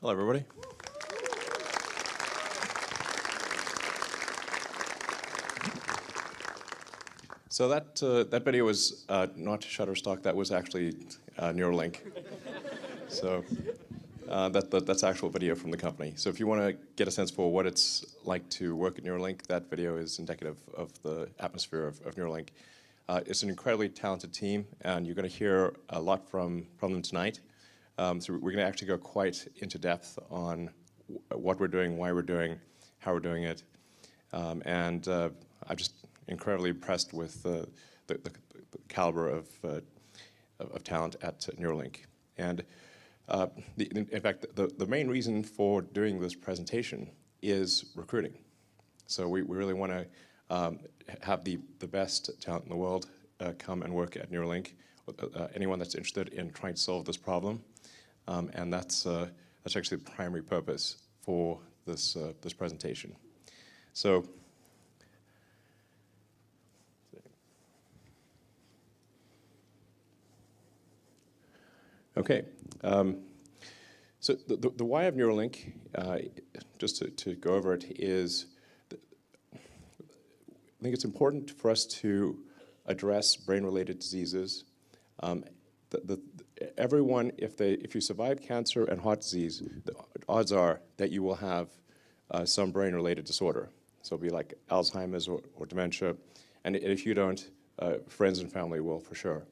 Hello, everybody. So that video was not Shutterstock. That was actually Neuralink. So that's actual video from the company. So if you want to get a sense for what it's like to work at Neuralink, that video is indicative of the atmosphere of Neuralink. It's an incredibly talented team, and you're going to hear a lot from them tonight. So we're going to actually go quite into depth on what we're doing, why we're doing, how we're doing it. I'm just incredibly impressed with the caliber of talent at Neuralink. And in fact, the main reason for doing this presentation is recruiting. So we really want to have the best talent in the world come and work at Neuralink. Anyone that's interested in trying to solve this problem. And that's actually the primary purpose for this presentation. So, okay. So the why of Neuralink, just to go over it, is I think it's important for us to address brain-related diseases. Everyone, if you survive cancer and heart disease, the odds are that you will have some brain-related disorder. So it'll be like Alzheimer's or dementia. And if you don't, friends and family will for sure.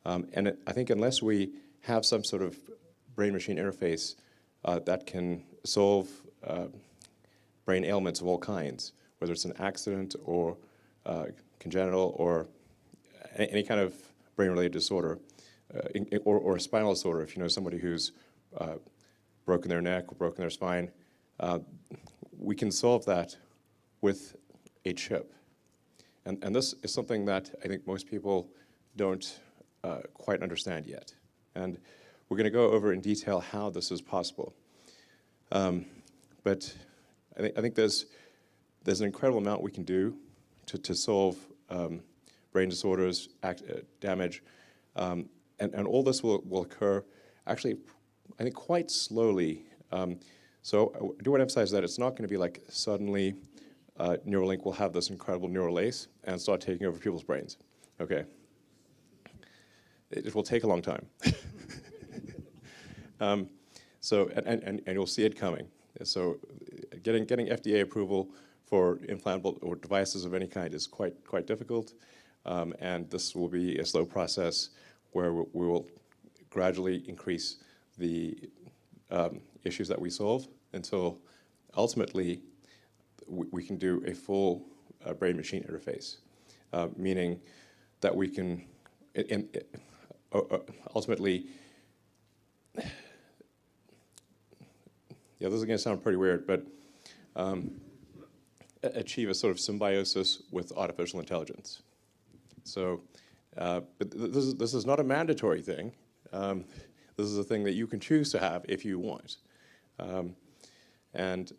I think unless we have some sort of brain-machine interface that can solve brain ailments of all kinds, whether it's an accident or congenital or any kind of brain-related disorder, or a spinal disorder. If you know somebody who's broken their neck or broken their spine, we can solve that with a chip. And this is something that I think most people don't quite understand yet. And we're going to go over in detail how this is possible. But I think there's an incredible amount we can do to solve brain disorders, damage, and all this will occur actually, I think, quite slowly. So I do want to emphasize that it's not going to be like suddenly Neuralink will have this incredible neural lace and start taking over people's brains. Okay. It will take a long time. So you'll see it coming. So getting FDA approval for implantable or devices of any kind is quite difficult, and this will be a slow process where we will gradually increase the issues that we solve until ultimately we can do a full brain-machine interface, meaning that we can ultimately, yeah, this is going to sound pretty weird, but achieve a sort of symbiosis with artificial intelligence. So, but this is not a mandatory thing. This is a thing that you can choose to have if you want. And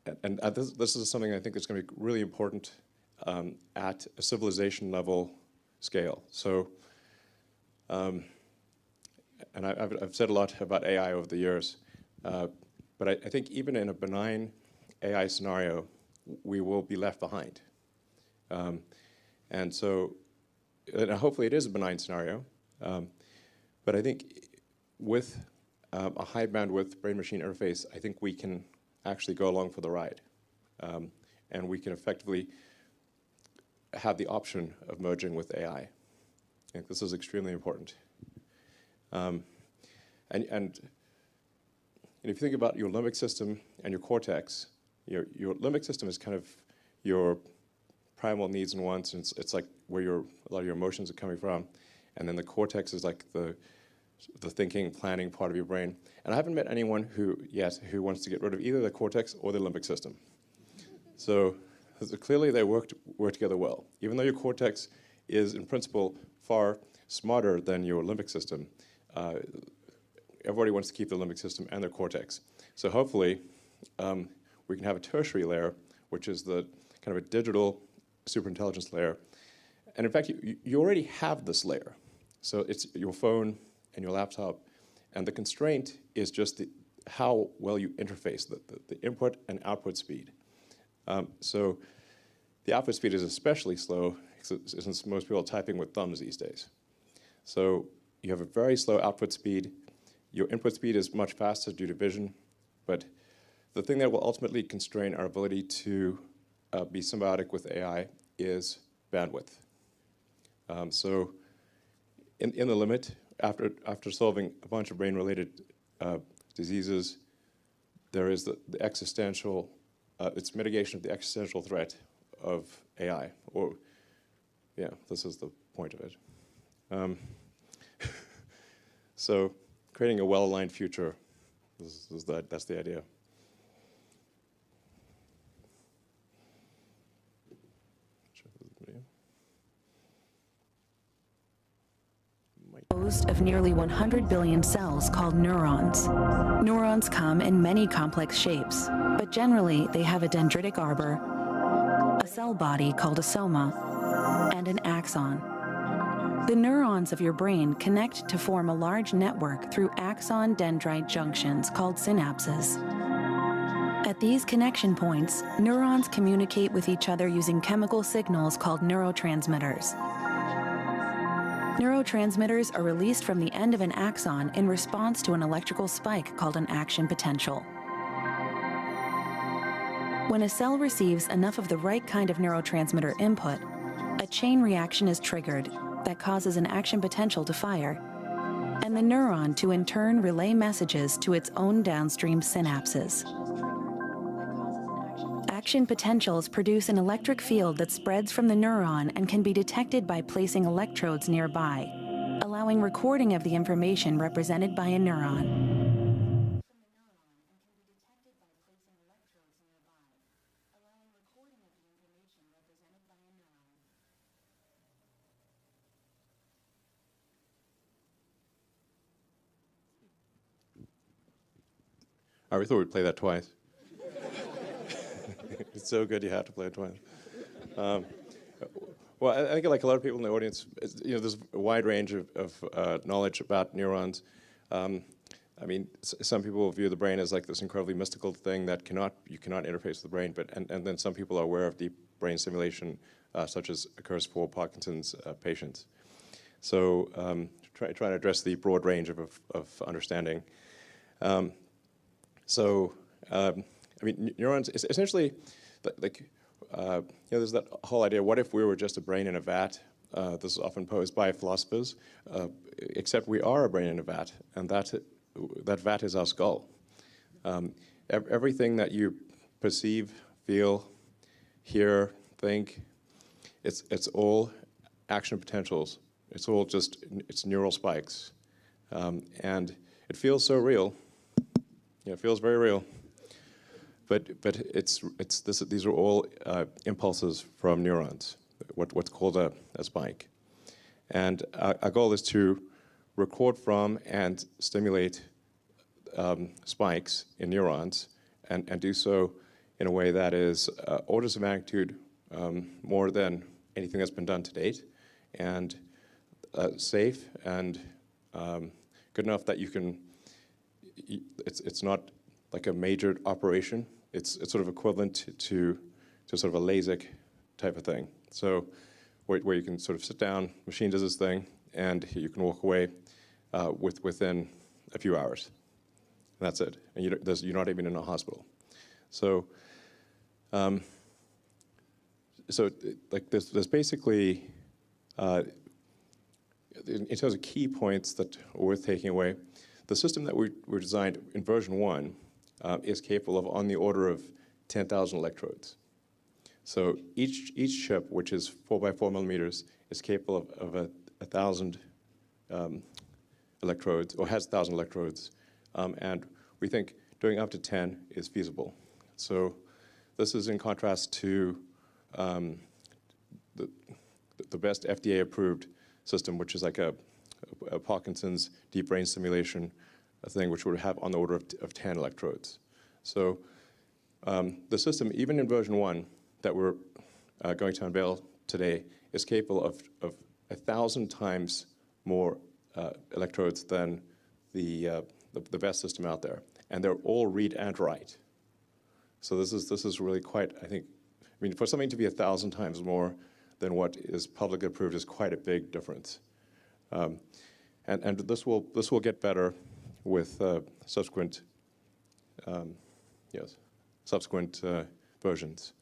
this is something I think that's going to be really important at a civilization level scale. So, and I've said a lot about AI over the years, but I think even in a benign AI scenario, we will be left behind. And so, and hopefully it is a benign scenario, but I think with a high bandwidth brain-machine interface, I think we can actually go along for the ride. And we can effectively have the option of merging with AI. I think this is extremely important. And if you think about your limbic system and your cortex, your limbic system is kind of your primal needs and wants, and it's like where a lot of your emotions are coming from. And then the cortex is like the thinking, planning part of your brain. And I haven't met anyone who wants to get rid of either the cortex or the limbic system. So clearly they work together well. Even though your cortex is in principle far smarter than your limbic system, everybody wants to keep the limbic system and their cortex. So hopefully we can have a tertiary layer, which is the kind of a digital superintelligence layer. And in fact, you already have this layer. So it's your phone and your laptop, and the constraint is just how well you interface, the input and output speed. So the output speed is especially slow since most people are typing with thumbs these days. So you have a very slow output speed. Your input speed is much faster due to vision, but the thing that will ultimately constrain our ability to be symbiotic with AI is bandwidth. So in the limit, after solving a bunch of brain-related diseases, there is the existential, it's mitigation of the existential threat of AI, or, yeah, this is the point of it. So creating a well-aligned future, that's the idea. Composed of nearly 100 billion cells called neurons. Neurons come in many complex shapes, but generally they have a dendritic arbor, a cell body called a soma, and an axon. The neurons of your brain connect to form a large network through axon-dendrite junctions called synapses. At these connection points, neurons communicate with each other using chemical signals called neurotransmitters. Neurotransmitters are released from the end of an axon in response to an electrical spike called an action potential. When a cell receives enough of the right kind of neurotransmitter input, a chain reaction is triggered that causes an action potential to fire. and the neuron to in turn relay messages to its own downstream synapses. Action potentials produce an electric field that spreads from the neuron and can be detected by placing electrodes nearby, allowing recording of the information represented by a neuron. We thought we'd play that twice. It's so good you have to play it twice. Well, I think like a lot of people in the audience, there's a wide range of knowledge about neurons. I mean, some people view the brain as like this incredibly mystical thing that you cannot interface with the brain, and then some people are aware of deep brain stimulation, such as occurs for Parkinson's patients. So trying to address the broad range of understanding. I mean, neurons, essentially, there's that whole idea, what if we were just a brain in a vat? This is often posed by philosophers, except we are a brain in a vat, and that vat is our skull. Everything that you perceive, feel, hear, think, it's all action potentials. It's all it's neural spikes. And it feels so real. It feels very real. But these are all impulses from neurons, what's called a spike. And our goal is to record from and stimulate spikes in neurons and do so in a way that is orders of magnitude more than anything that's been done to date, and safe and good enough that you can, it's not like a major operation. It's sort of equivalent to sort of a LASIK type of thing. So where you can sort of sit down, machine does this thing, and you can walk away within a few hours. And that's it. And you're not even in a hospital. So like there's basically, in terms of key points that are worth taking away, the system that we designed in version 1 is capable of on the order of 10,000 electrodes. So each chip, which is 4 by 4 millimeters, is capable of 1,000 electrodes, or has 1,000 electrodes. And we think doing up to 10 is feasible. So this is in contrast to the best FDA-approved system, which is like a Parkinson's deep brain stimulation thing, which would have on the order of 10 electrodes. So the system, even in version 1, that we're going to unveil today, is capable of 1,000 times more electrodes than the best system out there. And they're all read and write. So this is really quite, I mean, for something to be 1,000 times more than what is publicly approved is quite a big difference. And this will get better with subsequent versions.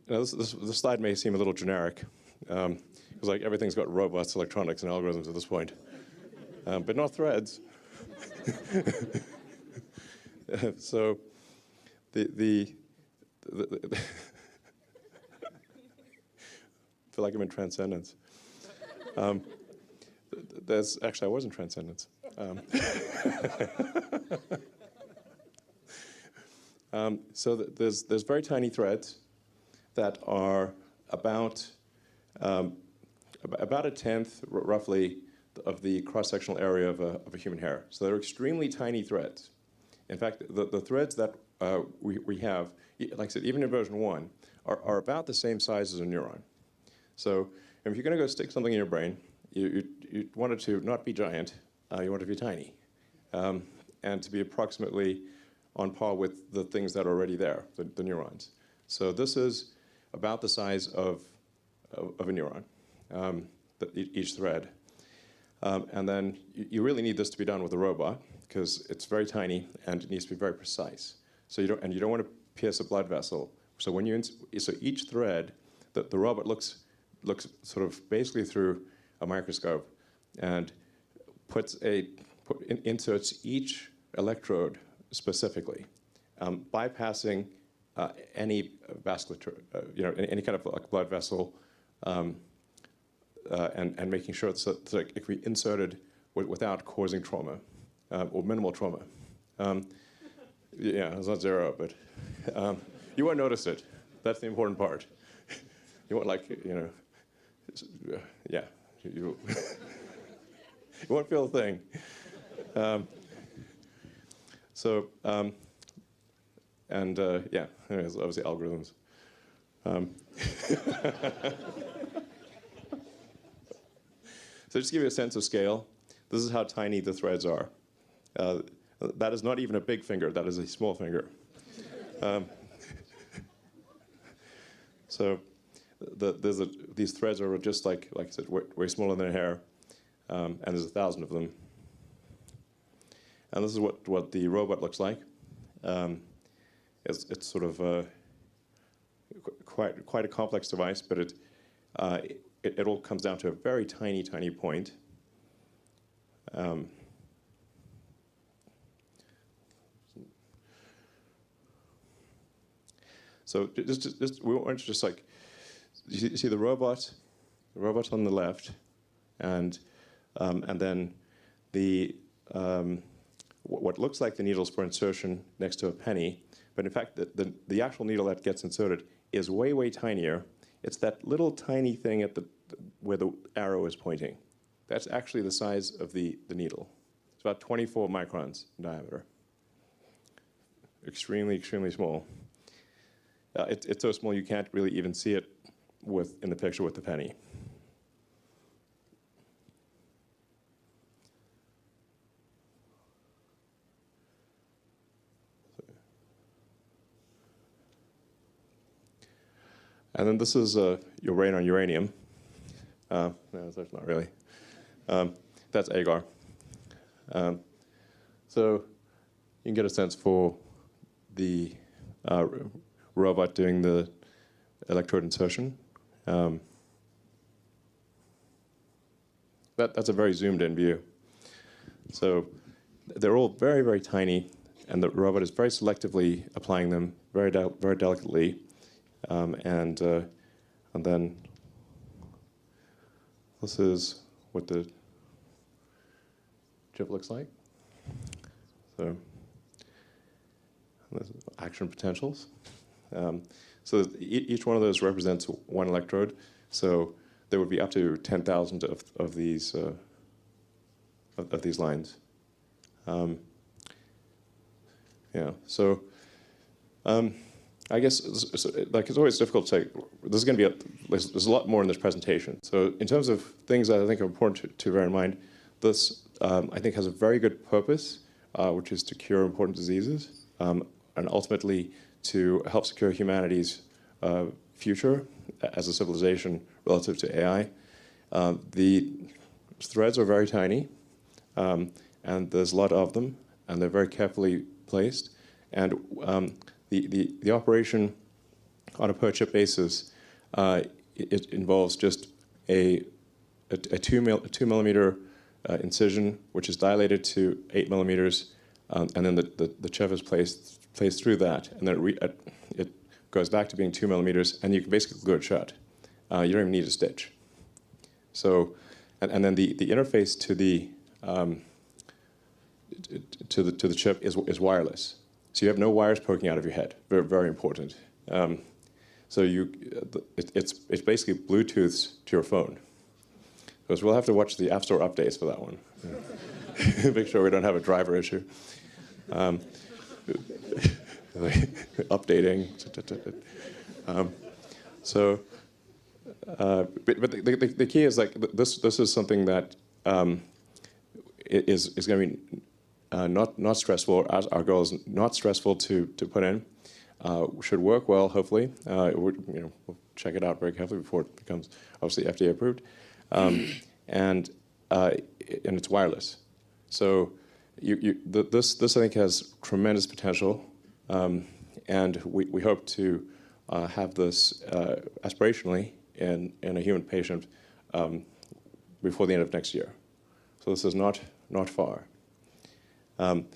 This slide may seem a little generic, because like everything's got robust electronics and algorithms at this point, but not threads. So the I feel like I'm in Transcendence. Actually, I was in Transcendence. So there's very tiny threads that are about a tenth, roughly, of the cross-sectional area of a human hair. So they're extremely tiny threads. In fact, the threads that we have, like I said, even in version 1, are about the same size as a neuron. So if you're going to go stick something in your brain, you want it to not be giant, you want it to be tiny, and to be approximately on par with the things that are already there, the neurons. So this is about the size of a neuron, each thread. And then you really need this to be done with a robot, because it's very tiny and it needs to be very precise. So you don't want to pierce a blood vessel. So so each thread, the robot looks sort of basically through a microscope and inserts each electrode specifically, bypassing any vasculature, any kind of like blood vessel, and making sure that it can be inserted without causing trauma or minimal trauma. Yeah, it's not zero, but you won't notice it. That's the important part. You won't yeah, you won't feel a thing. Yeah, anyways, obviously algorithms. So just to give you a sense of scale, this is how tiny the threads are. That is not even a big finger, that is a small finger. So these threads are just like I said, way smaller than a hair, and there's 1,000 of them. And this is what the robot looks like. It's sort of quite a complex device, but it all comes down to a very tiny, tiny point. So we want to just like, you see the robot on the left, and then what looks like the needles for insertion next to a penny, but in fact the actual needle that gets inserted is way, way tinier. It's that little tiny thing at where the arrow is pointing. That's actually the size of the needle. It's about 24 microns in diameter. Extremely, extremely small. It's so small you can't really even see it in the picture with the penny. And then this is your rain on uranium. No, that's not really. That's agar. So you can get a sense for the robot doing the electrode insertion. That's a very zoomed in view. So they're all very, very tiny, and the robot is very selectively applying them very delicately. And then this is what the chip looks like. So action potentials. So each one of those represents one electrode. So there would be up to 10,000 of these lines. Yeah. So. I guess, it's always difficult to say, there's going to be there's a lot more in this presentation. So in terms of things that I think are important to bear in mind, this, I think, has a very good purpose, which is to cure important diseases, and ultimately to help secure humanity's future as a civilization relative to AI. The threads are very tiny, and there's a lot of them, and they're very carefully placed. And the operation on a per-chip basis, it involves just a 2 millimeter incision, which is dilated to 8 millimeters, and then the chip is placed through that, and then it goes back to being 2 millimeters, and you can basically glue it shut. You don't even need a stitch. So, and then the interface to the chip is wireless. So you have no wires poking out of your head. Very, very important. So it's basically Bluetooth to your phone. Because we'll have to watch the App Store updates for that one. Make sure we don't have a driver issue. Updating. But the key is like this is something that is going to be not stressful. Our goal is not stressful to put in. Should work well, hopefully. We'll check it out very carefully before it becomes obviously FDA approved. And it's wireless. So this I think has tremendous potential, and we hope to have this aspirationally in a human patient before the end of next year. So this is not not far. And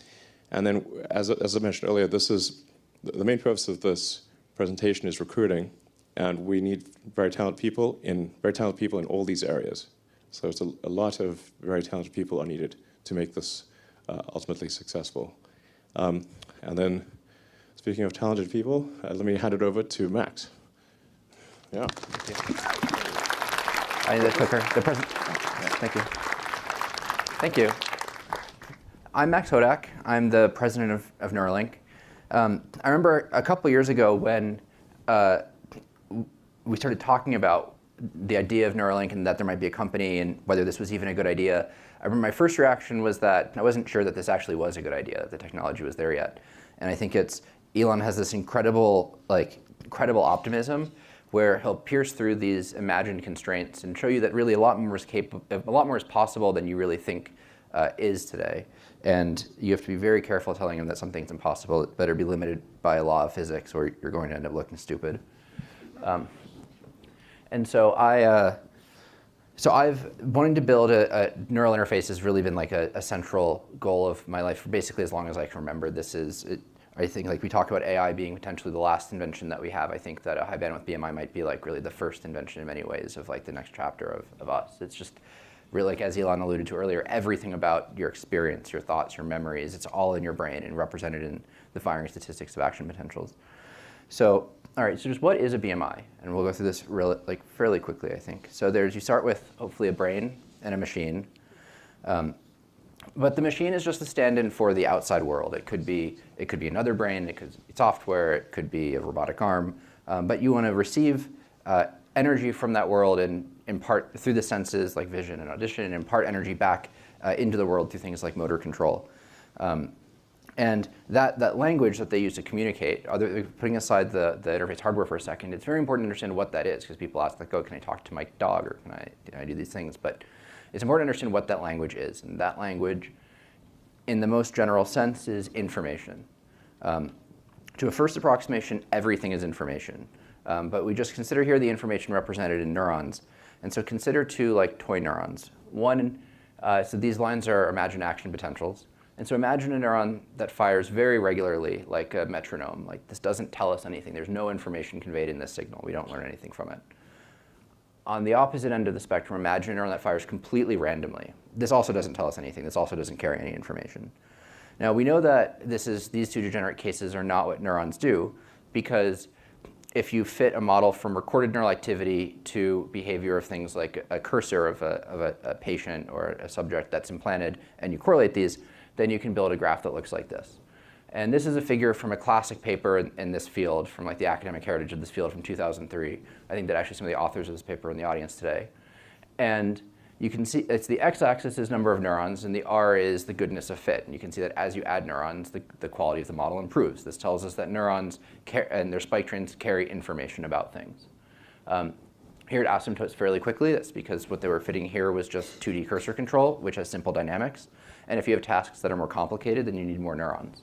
then, as I mentioned earlier, this is the main purpose of this presentation is recruiting, and we need very talented people in all these areas. So it's a lot of very talented people are needed to make this ultimately successful. And then, speaking of talented people, let me hand it over to Max. Yeah. I need a clicker. Thank you. Thank you. I'm Max Hodak. I'm the president of Neuralink. I remember a couple years ago when we started talking about the idea of Neuralink and that there might be a company and whether this was even a good idea. I remember my first reaction was that I wasn't sure that this actually was a good idea, that the technology was there yet. And I think Elon has this incredible optimism where he'll pierce through these imagined constraints and show you that really a lot more is possible than you really think is today. And you have to be very careful telling him that something's impossible. It better be limited by a law of physics or you're going to end up looking stupid. And so I've wanting to build a neural interface has really been like a central goal of my life for basically as long as I can remember. I think like we talk about AI being potentially the last invention that we have. I think that a high bandwidth BMI might be like really the first invention in many ways of like the next chapter of us. It's just really, like as Elon alluded to earlier, everything about your experience, your thoughts, your memories, it's all in your brain and represented in the firing statistics of action potentials. So, all right, so just what is a BMI? And we'll go through this fairly quickly, I think. So you start with hopefully a brain and a machine. But the machine is just the stand-in for the outside world. It could be another brain, it could be software, it could be a robotic arm. But you want to receive energy from that world and impart through the senses like vision and audition and impart energy back into the world through things like motor control. And that language that they use to communicate, putting aside the interface hardware for a second, it's very important to understand what that is because people ask like, oh, can I talk to my dog or can I do these things? But it's important to understand what that language is. And that language, in the most general sense, is information. To a first approximation, everything is information. But we just consider here the information represented in neurons. And so consider two like toy neurons. One, so these lines are imagined action potentials. And so imagine a neuron that fires very regularly like a metronome. Like this doesn't tell us anything. There's no information conveyed in this signal. We don't learn anything from it. On the opposite end of the spectrum, imagine a neuron that fires completely randomly. This also doesn't tell us anything. This also doesn't carry any information. Now we know that these two degenerate cases are not what neurons do because if you fit a model from recorded neural activity to behavior of things like a cursor of a patient or a subject that's implanted and you correlate these, then you can build a graph that looks like this. And this is a figure from a classic paper in this field, from like the academic heritage of this field from 2003. I think that actually some of the authors of this paper are in the audience today. And you can see it's the x-axis is number of neurons, and the r is the goodness of fit. And you can see that as you add neurons, the quality of the model improves. This tells us that neurons and their spike trains carry information about things. Here it asymptotes fairly quickly. That's because what they were fitting here was just 2D cursor control, which has simple dynamics. And if you have tasks that are more complicated, then you need more neurons.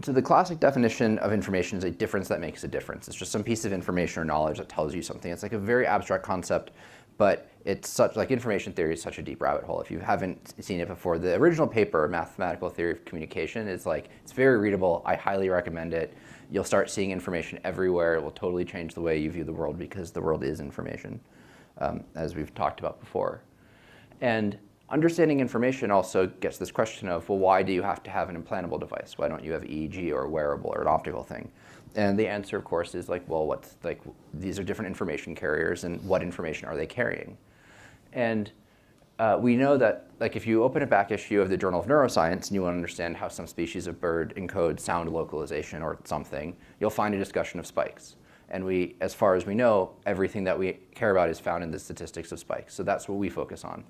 So the classic definition of information is a difference that makes a difference. It's just some piece of information or knowledge that tells you something. It's like a very abstract concept, but it's such like information theory is such a deep rabbit hole. If you haven't seen it before, the original paper, Mathematical Theory of Communication, is like it's very readable. I highly recommend it. You'll start seeing information everywhere. It will totally change the way you view the world because the world is information, as we've talked about before. And understanding information also gets this question of, well, why do you have to have an implantable device? Why don't you have EEG or a wearable or an optical thing? And the answer, of course, is like, well, these are different information carriers, and what information are they carrying? And we know that like if you open a back issue of the Journal of Neuroscience and you want to understand how some species of bird encodes sound localization or something, you'll find a discussion of spikes. And as far as we know, everything that we care about is found in the statistics of spikes. So that's what we focus on.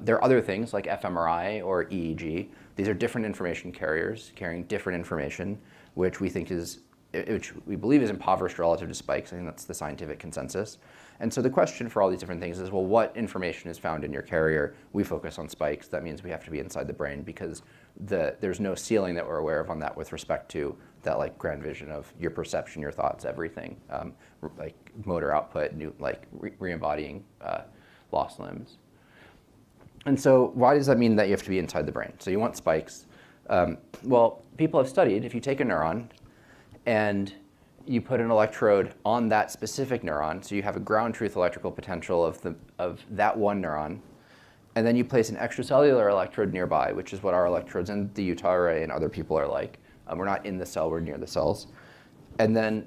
There are other things like fMRI or EEG. These are different information carriers carrying different information, which we believe is impoverished relative to spikes. I think that's the scientific consensus. And so the question for all these different things is, well, what information is found in your carrier? We focus on spikes. That means we have to be inside the brain because there's no ceiling that we're aware of on that with respect to that like grand vision of your perception, your thoughts, everything, like motor output, re-embodying lost limbs. And so why does that mean that you have to be inside the brain? So you want spikes. Well, people have studied, if you take a neuron and you put an electrode on that specific neuron, so you have a ground truth electrical potential of that one neuron, and then you place an extracellular electrode nearby, which is what our electrodes in the Utah array and other people are like. We're not in the cell, we're near the cells. And then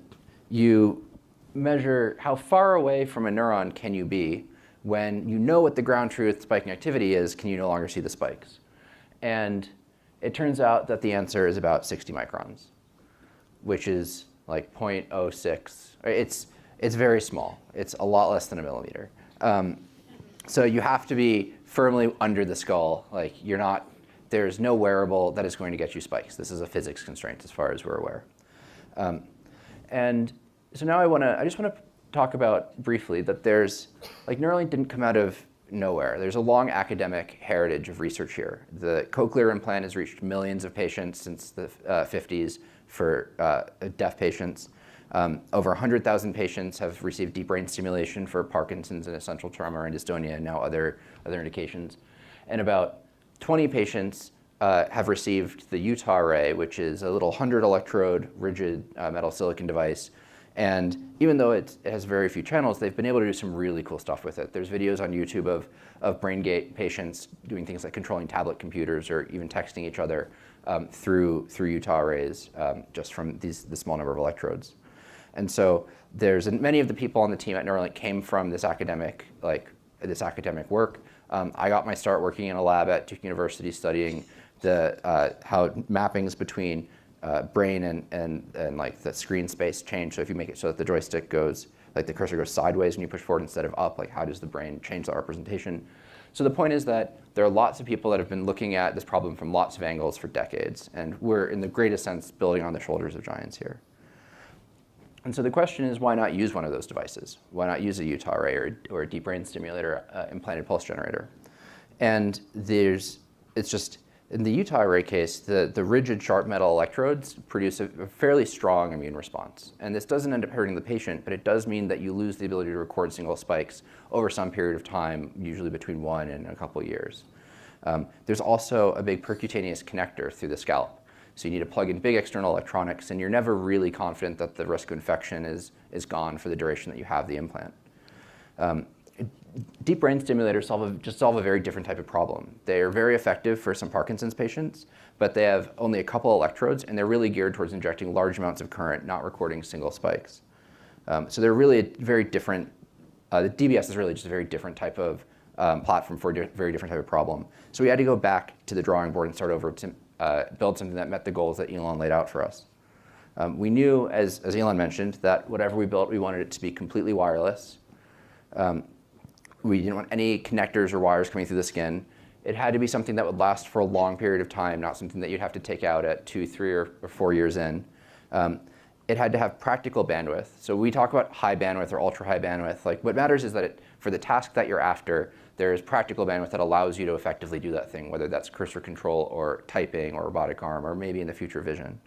you measure how far away from a neuron can you be when you know what the ground truth spiking activity is, can you no longer see the spikes? And it turns out that the answer is about 60 microns, which is like 0.06. It's very small. It's a lot less than a millimeter. So you have to be firmly under the skull. Like there's no wearable that is going to get you spikes. This is a physics constraint as far as we're aware. And so now I just want to talk about briefly that Neuralink didn't come out of nowhere. There's a long academic heritage of research here. The cochlear implant has reached millions of patients since the 50s for deaf patients. Over 100,000 patients have received deep brain stimulation for Parkinson's and essential tremor and dystonia, and now other indications. And about 20 patients have received the Utah array, which is a little 100 electrode rigid metal silicon device. And even though it has very few channels, they've been able to do some really cool stuff with it. There's videos on YouTube of brain gate patients doing things like controlling tablet computers or even texting each other through Utah arrays just from the small number of electrodes. And so many of the people on the team at Neuralink came from this academic work. I got my start working in a lab at Duke University studying how mappings between brain and like the screen space change. So if you make it so that the joystick goes, like the cursor goes sideways when you push forward instead of up, like how does the brain change that representation? So the point is that there are lots of people that have been looking at this problem from lots of angles for decades, and we're in the greatest sense building on the shoulders of giants here. And so the question is, why not use one of those devices? Why not use a Utah array or a deep brain stimulator implanted pulse generator? And in the Utah array case, the rigid sharp metal electrodes produce a fairly strong immune response. And this doesn't end up hurting the patient, but it does mean that you lose the ability to record single spikes over some period of time, usually between 1 and a couple of years. There's also a big percutaneous connector through the scalp. So you need to plug in big external electronics, and you're never really confident that the risk of infection is gone for the duration that you have the implant. Deep brain stimulators solve a very different type of problem. They are very effective for some Parkinson's patients, but they have only a couple electrodes, and they're really geared towards injecting large amounts of current, not recording single spikes. So they're really a very different, the DBS is really just a very different type of platform for a very different type of problem. So we had to go back to the drawing board and start over to build something that met the goals that Elon laid out for us. We knew, as Elon mentioned, that whatever we built, we wanted it to be completely wireless. We didn't want any connectors or wires coming through the skin. It had to be something that would last for a long period of time, not something that you'd have to take out at 2, 3, or 4 years in. It had to have practical bandwidth. So we talk about high bandwidth or ultra high bandwidth. Like, what matters is that for the task that you're after, there is practical bandwidth that allows you to effectively do that thing, whether that's cursor control or typing or robotic arm or maybe in the future vision.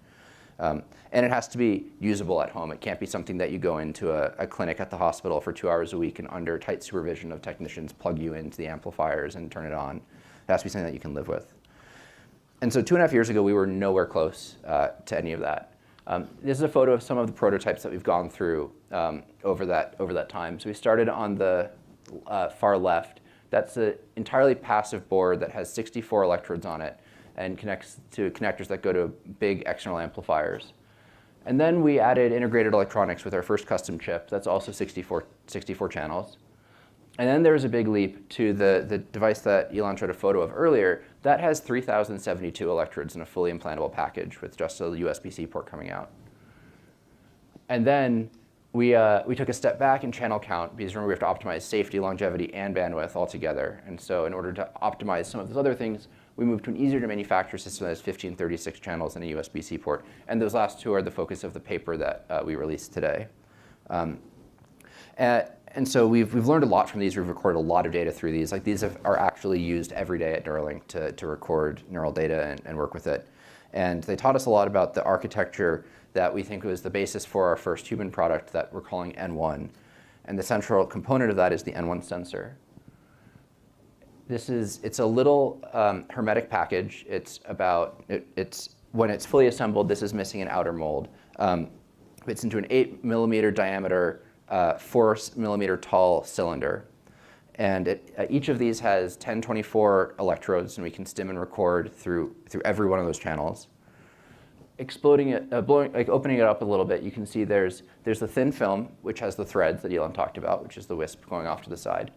And it has to be usable at home. It can't be something that you go into a clinic at the hospital for 2 hours a week and under tight supervision of technicians plug you into the amplifiers and turn it on. It has to be something that you can live with. And so 2.5 years ago, we were nowhere close to any of that. This is a photo of some of the prototypes that we've gone through over that time. So we started on the far left. That's an entirely passive board that has 64 electrodes on it and connects to connectors that go to big external amplifiers. And then we added integrated electronics with our first custom chip. That's also 64 channels. And then there was a big leap to the device that Elon showed a photo of earlier. That has 3,072 electrodes in a fully implantable package with just a USB-C port coming out. And then we took a step back in channel count because remember we have to optimize safety, longevity, and bandwidth all together. And so in order to optimize some of those other things, we moved to an easier to manufacture system that has 15, 36 channels and a USB-C port. And those last two are the focus of the paper that we released today. And so we've learned a lot from these. We've recorded a lot of data through these. Like these are actually used every day at Neuralink to record neural data and work with it. And they taught us a lot about the architecture that we think was the basis for our first human product that we're calling N1. And the central component of that is the N1 sensor. It's a little hermetic package. When it's fully assembled, this is missing an outer mold. It's into an 8mm diameter, 4mm tall cylinder. And each of these has 1024 electrodes, and we can stim and record through every one of those channels. Exploding it, opening it up a little bit, you can see there's the thin film, which has the threads that Elon talked about, which is the wisp going off to the side.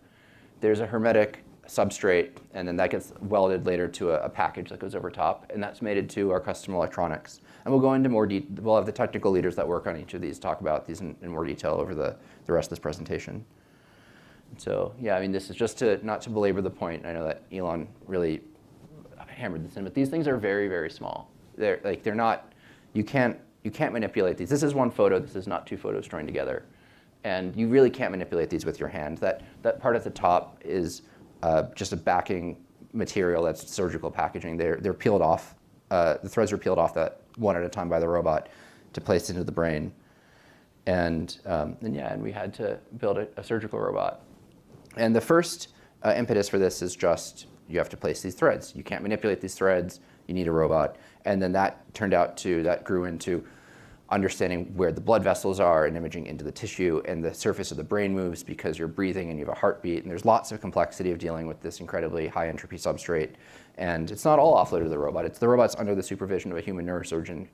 There's a hermetic substrate, and then that gets welded later to a package that goes over top, and that's mated to our custom electronics. And we'll go into more detail. We'll have the technical leaders that work on each of these talk about these in more detail over the rest of this presentation. So yeah, I mean, this is just not to belabor the point. I know that Elon really hammered this in, but these things are very, very small. They're not. You can't manipulate these. This is one photo. This is not two photos joined together, and you really can't manipulate these with your hand. That part at the top is just a backing material that's surgical packaging. They're peeled off. The threads are peeled off that one at a time by the robot to place into the brain, and we had to build a surgical robot. And the first impetus for this is just you have to place these threads. You can't manipulate these threads. You need a robot. And then that grew into understanding where the blood vessels are and imaging into the tissue, and the surface of the brain moves because you're breathing and you have a heartbeat. And there's lots of complexity of dealing with this incredibly high entropy substrate. And it's not all offloaded to the robot. The robot's under the supervision of a human neurosurgeon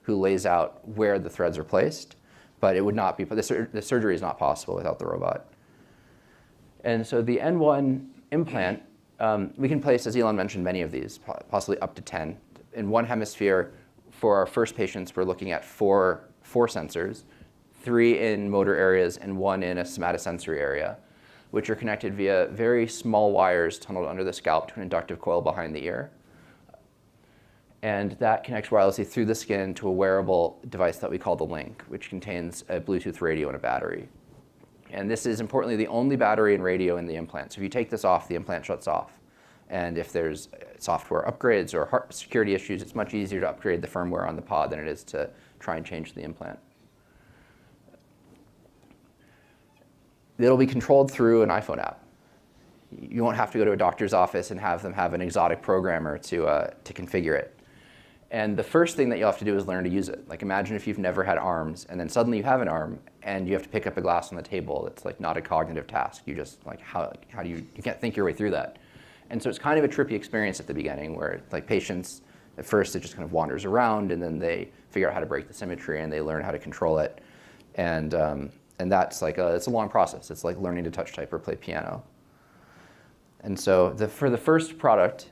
who lays out where the threads are placed. But it would not be, the surgery is not possible without the robot. And so the N1 implant, we can place, as Elon mentioned, many of these, possibly up to 10. In one hemisphere, for our first patients, we're looking at four sensors, 3 in motor areas and 1 in a somatosensory area, which are connected via very small wires tunneled under the scalp to an inductive coil behind the ear. And that connects wirelessly through the skin to a wearable device that we call the Link, which contains a Bluetooth radio and a battery. And this is, importantly, the only battery and radio in the implant. So if you take this off, the implant shuts off. And if there's software upgrades or security issues, it's much easier to upgrade the firmware on the pod than it is to try and change the implant. It'll be controlled through an iPhone app. You won't have to go to a doctor's office and have them have an exotic programmer to configure it. And the first thing that you'll have to do is learn to use it. Like, imagine if you've never had arms, and then suddenly you have an arm, and you have to pick up a glass on the table. It's like not a cognitive task. You just, like, how do you can't think your way through that. And so it's kind of a trippy experience at the beginning where, like, patients, at first it just kind of wanders around, and then they figure out how to break the symmetry, and they learn how to control it. And that's like it's a long process. It's like learning to touch type or play piano. And so for the first product,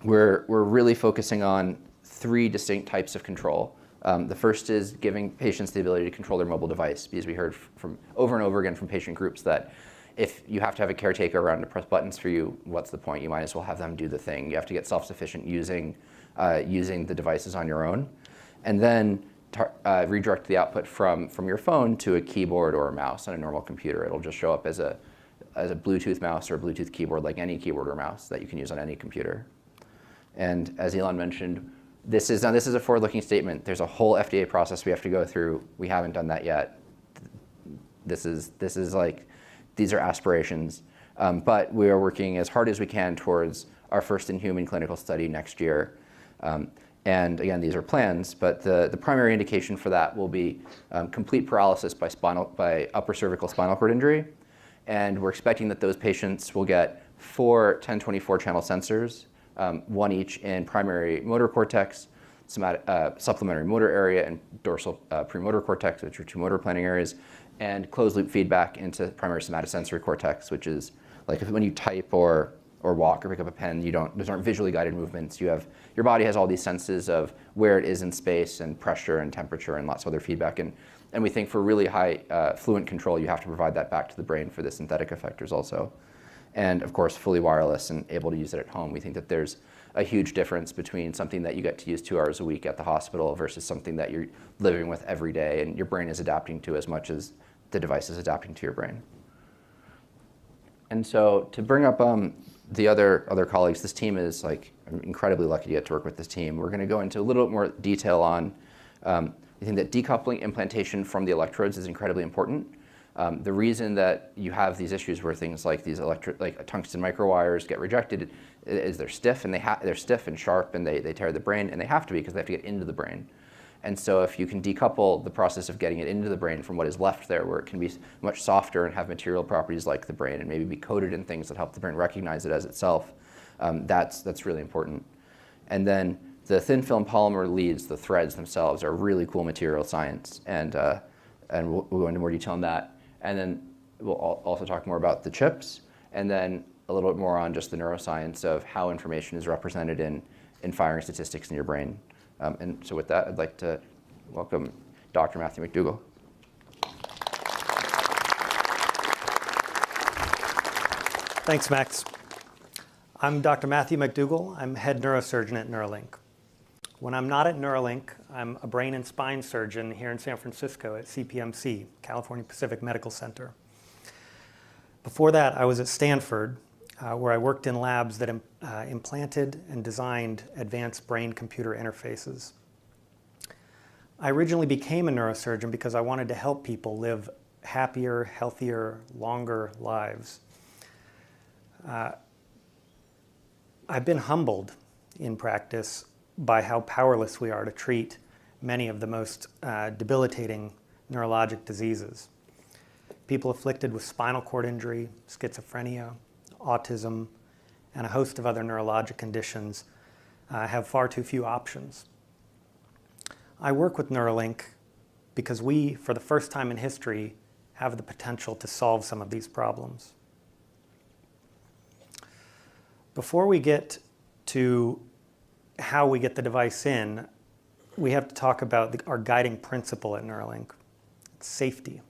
we're really focusing on 3 distinct types of control. The first is giving patients the ability to control their mobile device, because we heard from over and over again from patient groups that if you have to have a caretaker around to press buttons for you, what's the point? You might as well have them do the thing. You have to get self-sufficient using the devices on your own. And then redirect the output from your phone to a keyboard or a mouse on a normal computer. It'll just show up as a Bluetooth mouse or a Bluetooth keyboard, like any keyboard or mouse that you can use on any computer. And as Elon mentioned, this is a forward-looking statement. There's a whole FDA process we have to go through. We haven't done that yet. This is like, these are aspirations. But we are working as hard as we can towards our first in-human clinical study next year. And again, these are plans, but the primary indication for that will be complete paralysis by upper cervical spinal cord injury. And we're expecting that those patients will get 4 1024 channel sensors, 1 each in primary motor cortex, supplementary motor area, and dorsal premotor cortex, which are 2 motor planning areas, and closed loop feedback into primary somatosensory cortex, which is like when you type or walk or pick up a pen, those aren't visually guided movements. Your body has all these senses of where it is in space and pressure and temperature and lots of other feedback. And we think for really high fluent control, you have to provide that back to the brain for the synthetic effectors also. And of course, fully wireless and able to use it at home. We think that there's a huge difference between something that you get to use 2 hours a week at the hospital versus something that you're living with every day and your brain is adapting to as much as the device is adapting to your brain. And so to bring up the other colleagues, this team is like, I'm incredibly lucky to get to work with this team. We're going to go into a little bit more detail on, I think that decoupling implantation from the electrodes is incredibly important. The reason that you have these issues where things like these like tungsten microwires get rejected is they're stiff and they're stiff and sharp and they tear the brain, and they have to be because they have to get into the brain. And so if you can decouple the process of getting it into the brain from what is left there, where it can be much softer and have material properties like the brain and maybe be coated in things that help the brain recognize it as itself, that's really important. And then the thin film polymer leads, the threads themselves, are really cool material science, and we'll go into more detail on that. And then we'll also talk more about the chips, and then a little bit more on just the neuroscience of how information is represented in firing statistics in your brain. And so with that, I'd like to welcome Dr. Matthew McDougall. Thanks, Max. I'm Dr. Matthew McDougall. I'm head neurosurgeon at NEURALINK. When I'm not at NEURALINK, I'm a brain and spine surgeon here in San Francisco at CPMC, California Pacific Medical Center. Before that, I was at Stanford, where I worked in labs that implanted and designed advanced brain-computer interfaces. I originally became a neurosurgeon because I wanted to help people live happier, healthier, longer lives. I've been humbled in practice by how powerless we are to treat many of the most debilitating neurologic diseases. People afflicted with spinal cord injury, schizophrenia, autism, and a host of other neurologic conditions have far too few options. I work with NEURALINK because we, for the first time in history, have the potential to solve some of these problems. Before we get to how we get the device in, we have to talk about our guiding principle at NEURALINK. It's safety.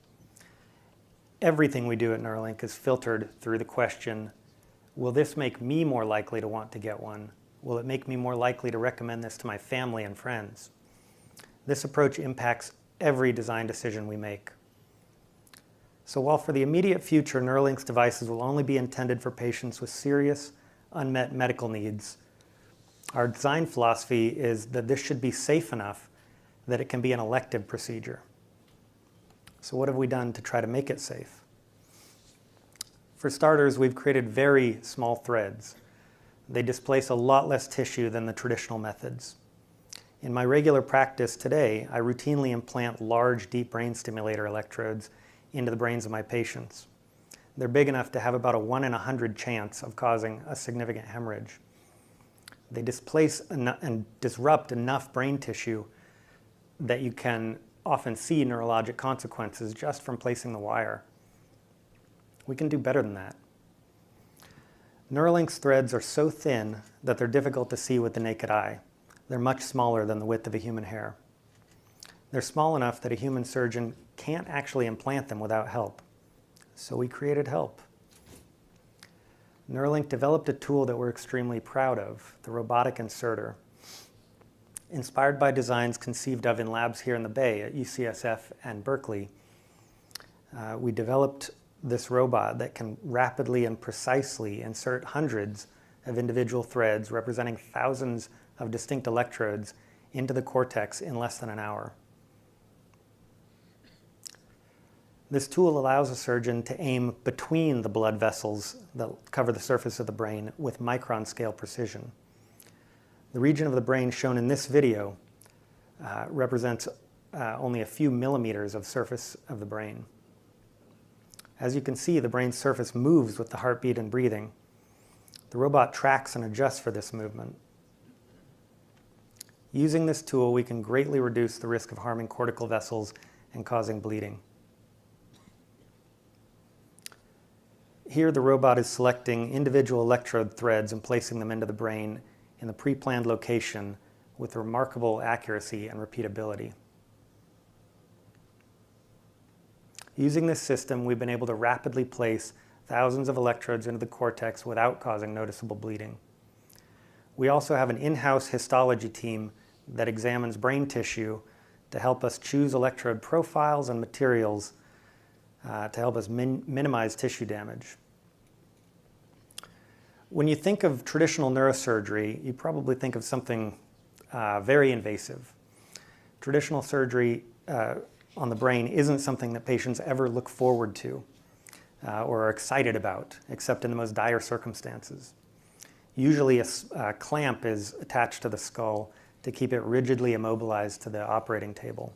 Everything we do at NEURALINK is filtered through the question, will this make me more likely to want to get one? Will it make me more likely to recommend this to my family and friends? This approach impacts every design decision we make. So while for the immediate future, NEURALINK's devices will only be intended for patients with serious, unmet medical needs, our design philosophy is that this should be safe enough that it can be an elective procedure. So what have we done to try to make it safe? For starters, we've created very small threads. They displace a lot less tissue than the traditional methods. In my regular practice today, I routinely implant large, deep brain stimulator electrodes into the brains of my patients. They're big enough to have about a 1 in 100 chance of causing a significant hemorrhage. They displace and disrupt enough brain tissue that you can often see neurologic consequences just from placing the wire. We can do better than that. NEURALINK's threads are so thin that they're difficult to see with the naked eye. They're much smaller than the width of a human hair. They're small enough that a human surgeon can't actually implant them without help. So we created help. NEURALINK developed a tool that we're extremely proud of, the robotic inserter. Inspired by designs conceived of in labs here in the Bay at UCSF and Berkeley, we developed this robot that can rapidly and precisely insert hundreds of individual threads representing thousands of distinct electrodes into the cortex in less than an hour. This tool allows a surgeon to aim between the blood vessels that cover the surface of the brain with micron scale precision. The region of the brain shown in this video represents only a few millimeters of surface of the brain. As you can see, the brain's surface moves with the heartbeat and breathing. The robot tracks and adjusts for this movement. Using this tool, we can greatly reduce the risk of harming cortical vessels and causing bleeding. Here, the robot is selecting individual electrode threads and placing them into the brain in the pre-planned location with remarkable accuracy and repeatability. Using this system, we've been able to rapidly place thousands of electrodes into the cortex without causing noticeable bleeding. We also have an in-house histology team that examines brain tissue to help us choose electrode profiles and materials to help us minimize tissue damage. When you think of traditional neurosurgery, you probably think of something very invasive. Traditional surgery on the brain isn't something that patients ever look forward to or are excited about, except in the most dire circumstances. Usually a clamp is attached to the skull to keep it rigidly immobilized to the operating table.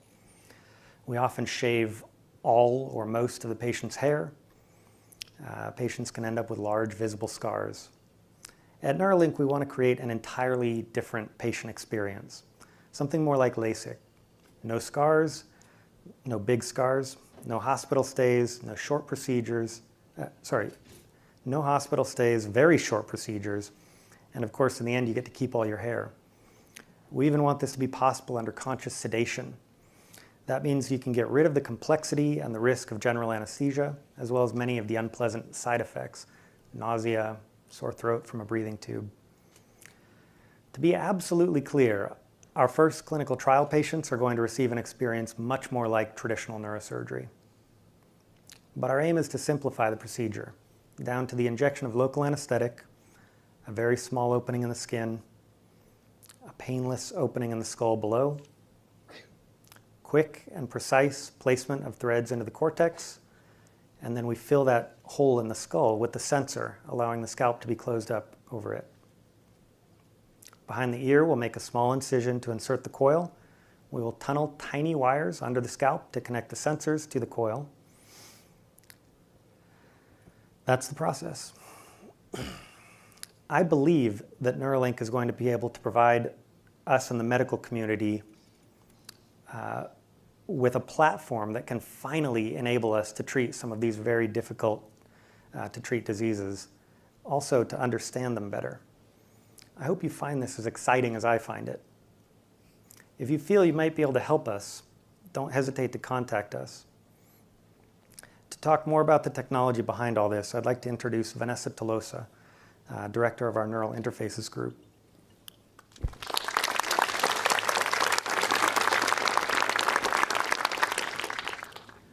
We often shave all or most of the patient's hair. Patients can end up with large visible scars. At Neuralink, we want to create an entirely different patient experience, something more like LASIK. No scars, no big scars, no hospital stays, no short procedures, no hospital stays, very short procedures, and of course, in the end, you get to keep all your hair. We even want this to be possible under conscious sedation. That means you can get rid of the complexity and the risk of general anesthesia, as well as many of the unpleasant side effects, nausea, sore throat from a breathing tube. To be absolutely clear, our first clinical trial patients are going to receive an experience much more like traditional neurosurgery. But our aim is to simplify the procedure, down to the injection of local anesthetic, a very small opening in the skin, a painless opening in the skull below, quick and precise placement of threads into the cortex, and then we fill that hole in the skull with the sensor, allowing the scalp to be closed up over it. Behind the ear, we'll make a small incision to insert the coil. We will tunnel tiny wires under the scalp to connect the sensors to the coil. That's the process. I believe that Neuralink is going to be able to provide us and the medical community with a platform that can finally enable us to treat some of these very difficult to treat diseases, also to understand them better. I hope you find this as exciting as I find it. If you feel you might be able to help us, don't hesitate to contact us. To talk more about the technology behind all this, I'd like to introduce Vanessa Tolosa, Director of our Neural Interfaces Group.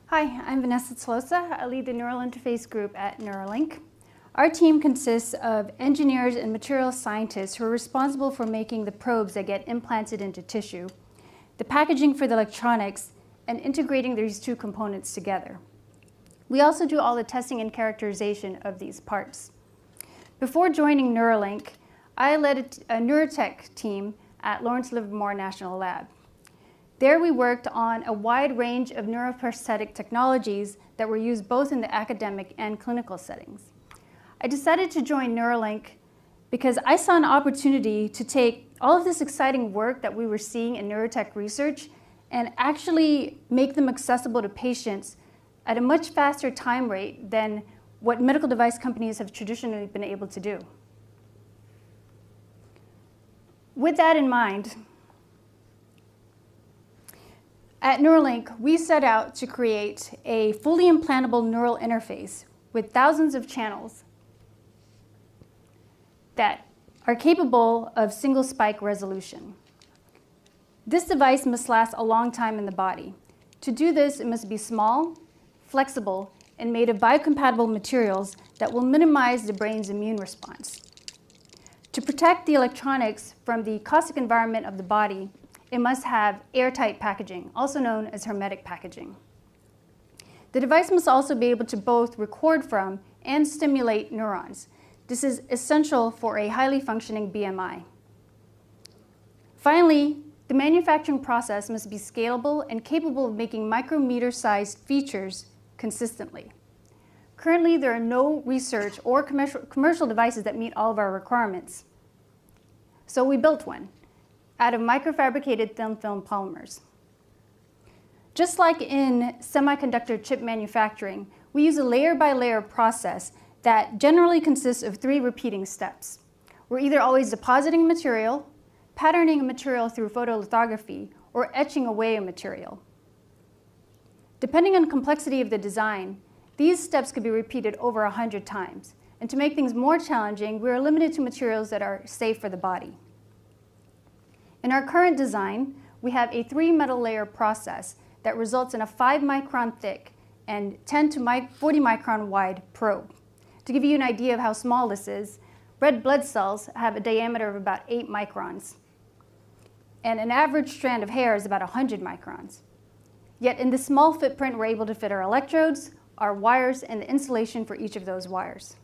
Hi, I'm Vanessa Tolosa. I lead the Neural Interface Group at Neuralink. Our team consists of engineers and material scientists who are responsible for making the probes that get implanted into tissue, the packaging for the electronics, and integrating these two components together. We also do all the testing and characterization of these parts. Before joining Neuralink, I led a neurotech team at Lawrence Livermore National Lab. There we worked on a wide range of neuroprosthetic technologies that were used both in the academic and clinical settings. I decided to join Neuralink because I saw an opportunity to take all of this exciting work that we were seeing in neurotech research and actually make them accessible to patients at a much faster time rate than what medical device companies have traditionally been able to do. With that in mind, at Neuralink, we set out to create a fully implantable neural interface with thousands of channels that are capable of single spike resolution. This device must last a long time in the body. To do this, it must be small, flexible, and made of biocompatible materials that will minimize the brain's immune response. To protect the electronics from the caustic environment of the body, it must have airtight packaging, also known as hermetic packaging. The device must also be able to both record from and stimulate neurons. This is essential for a highly functioning BMI. Finally, the manufacturing process must be scalable and capable of making micrometer-sized features consistently. Currently, there are no research or commercial devices that meet all of our requirements. So we built one out of microfabricated thin film polymers. Just like in semiconductor chip manufacturing, we use a layer-by-layer process that generally consists of 3 repeating steps. We're either always depositing material, patterning a material through photolithography, or etching away a material. Depending on the complexity of the design, these steps could be repeated over 100 times. And to make things more challenging, we are limited to materials that are safe for the body. In our current design, we have a 3 metal layer process that results in a 5 micron thick and 10 to 40 micron wide probe. To give you an idea of how small this is, red blood cells have a diameter of about 8 microns, and an average strand of hair is about 100 microns. Yet in this small footprint, we're able to fit our electrodes, our wires, and the insulation for each of those wires.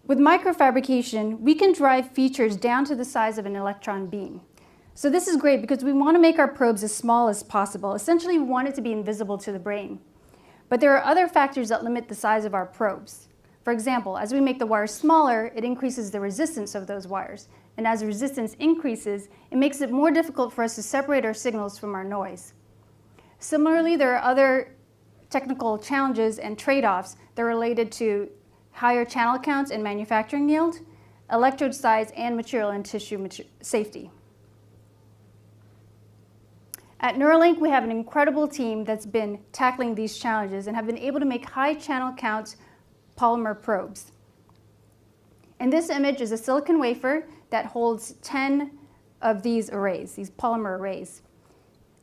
With microfabrication, we can drive features down to the size of an electron beam. So this is great because we want to make our probes as small as possible. Essentially, we want it to be invisible to the brain. But there are other factors that limit the size of our probes. For example, as we make the wires smaller, it increases the resistance of those wires. And as the resistance increases, it makes it more difficult for us to separate our signals from our noise. Similarly, there are other technical challenges and trade-offs that are related to higher channel counts and manufacturing yield, electrode size, and material and tissue safety. At Neuralink, we have an incredible team that's been tackling these challenges and have been able to make high channel count polymer probes. And this image is a silicon wafer that holds 10 of these arrays, these polymer arrays.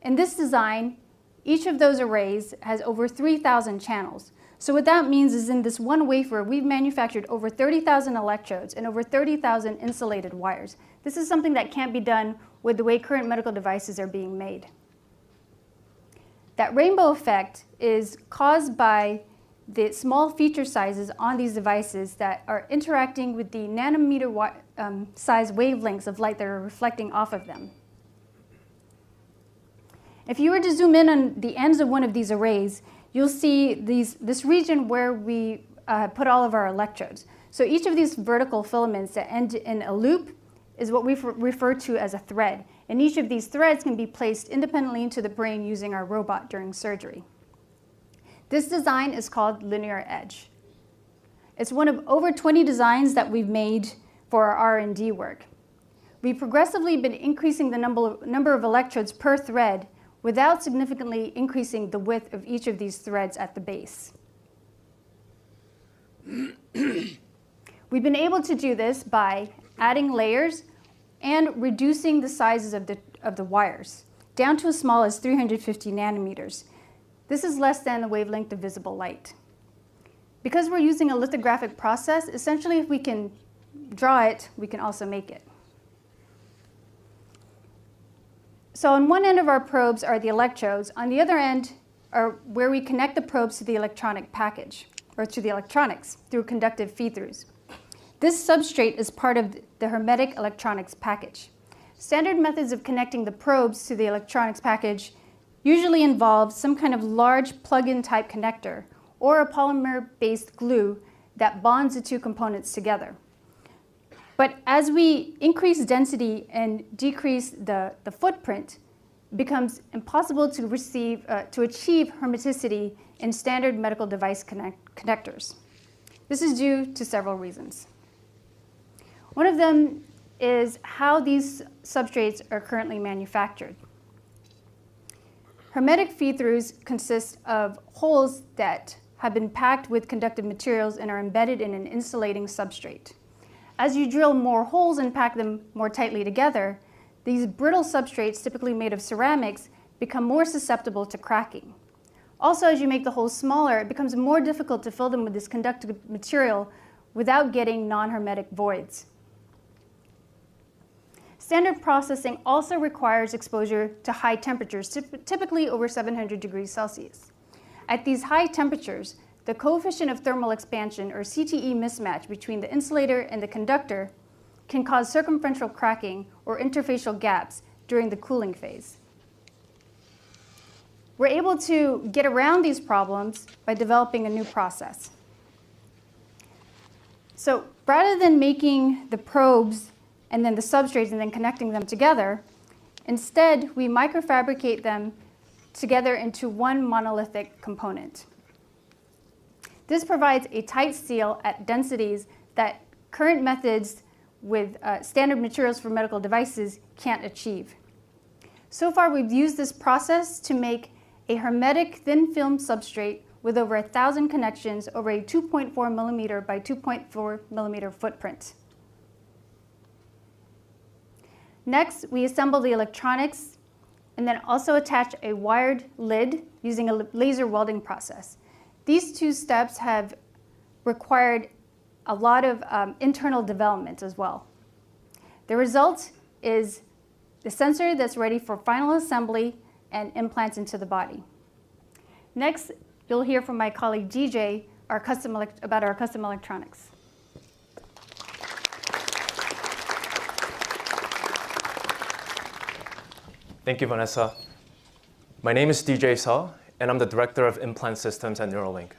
In this design, each of those arrays has over 3,000 channels. So what that means is in this one wafer, we've manufactured over 30,000 electrodes and over 30,000 insulated wires. This is something that can't be done with the way current medical devices are being made. That rainbow effect is caused by the small feature sizes on these devices that are interacting with the nanometer size wavelengths of light that are reflecting off of them. If you were to zoom in on the ends of one of these arrays, you'll see this region where we put all of our electrodes. So each of these vertical filaments that end in a loop is what we refer to as a thread. And each of these threads can be placed independently into the brain using our robot during surgery. This design is called linear edge. It's one of over 20 designs that we've made for our R&D work. We've progressively been increasing the number of electrodes per thread without significantly increasing the width of each of these threads at the base. We've been able to do this by adding layers and reducing the sizes of the wires down to as small as 350 nanometers. This is less than the wavelength of visible light. Because we're using a lithographic process, essentially if we can draw it, we can also make it. So on one end of our probes are the electrodes. On the other end are where we connect the probes to the electronic package, or to the electronics, through conductive feed-throughs. This substrate is part of the hermetic electronics package. Standard methods of connecting the probes to the electronics package usually involve some kind of large plug-in type connector or a polymer-based glue that bonds the two components together. But as we increase density and decrease the footprint, it becomes impossible to achieve hermeticity in standard medical device connectors. This is due to several reasons. One of them is how these substrates are currently manufactured. Hermetic feed-throughs consist of holes that have been packed with conductive materials and are embedded in an insulating substrate. As you drill more holes and pack them more tightly together, these brittle substrates, typically made of ceramics, become more susceptible to cracking. Also, as you make the holes smaller, it becomes more difficult to fill them with this conductive material without getting non-hermetic voids. Standard processing also requires exposure to high temperatures, typically over 700 degrees Celsius. At these high temperatures, the coefficient of thermal expansion, or CTE mismatch, between the insulator and the conductor can cause circumferential cracking or interfacial gaps during the cooling phase. We're able to get around these problems by developing a new process. So rather than making the probes and then the substrates and then connecting them together, instead we microfabricate them together into one monolithic component. This provides a tight seal at densities that current methods with standard materials for medical devices can't achieve. So far, we've used this process to make a hermetic thin film substrate with over 1,000 connections over a 2.4 millimeter by 2.4 millimeter footprint. Next, we assemble the electronics and then also attach a wired lid using a laser welding process. These two steps have required a lot of internal development as well. The result is the sensor that's ready for final assembly and implants into the body. Next, you'll hear from my colleague DJ about our custom electronics. Thank you, Vanessa. My name is DJ ța, and I'm the Director of Implant Systems at NEURALINK.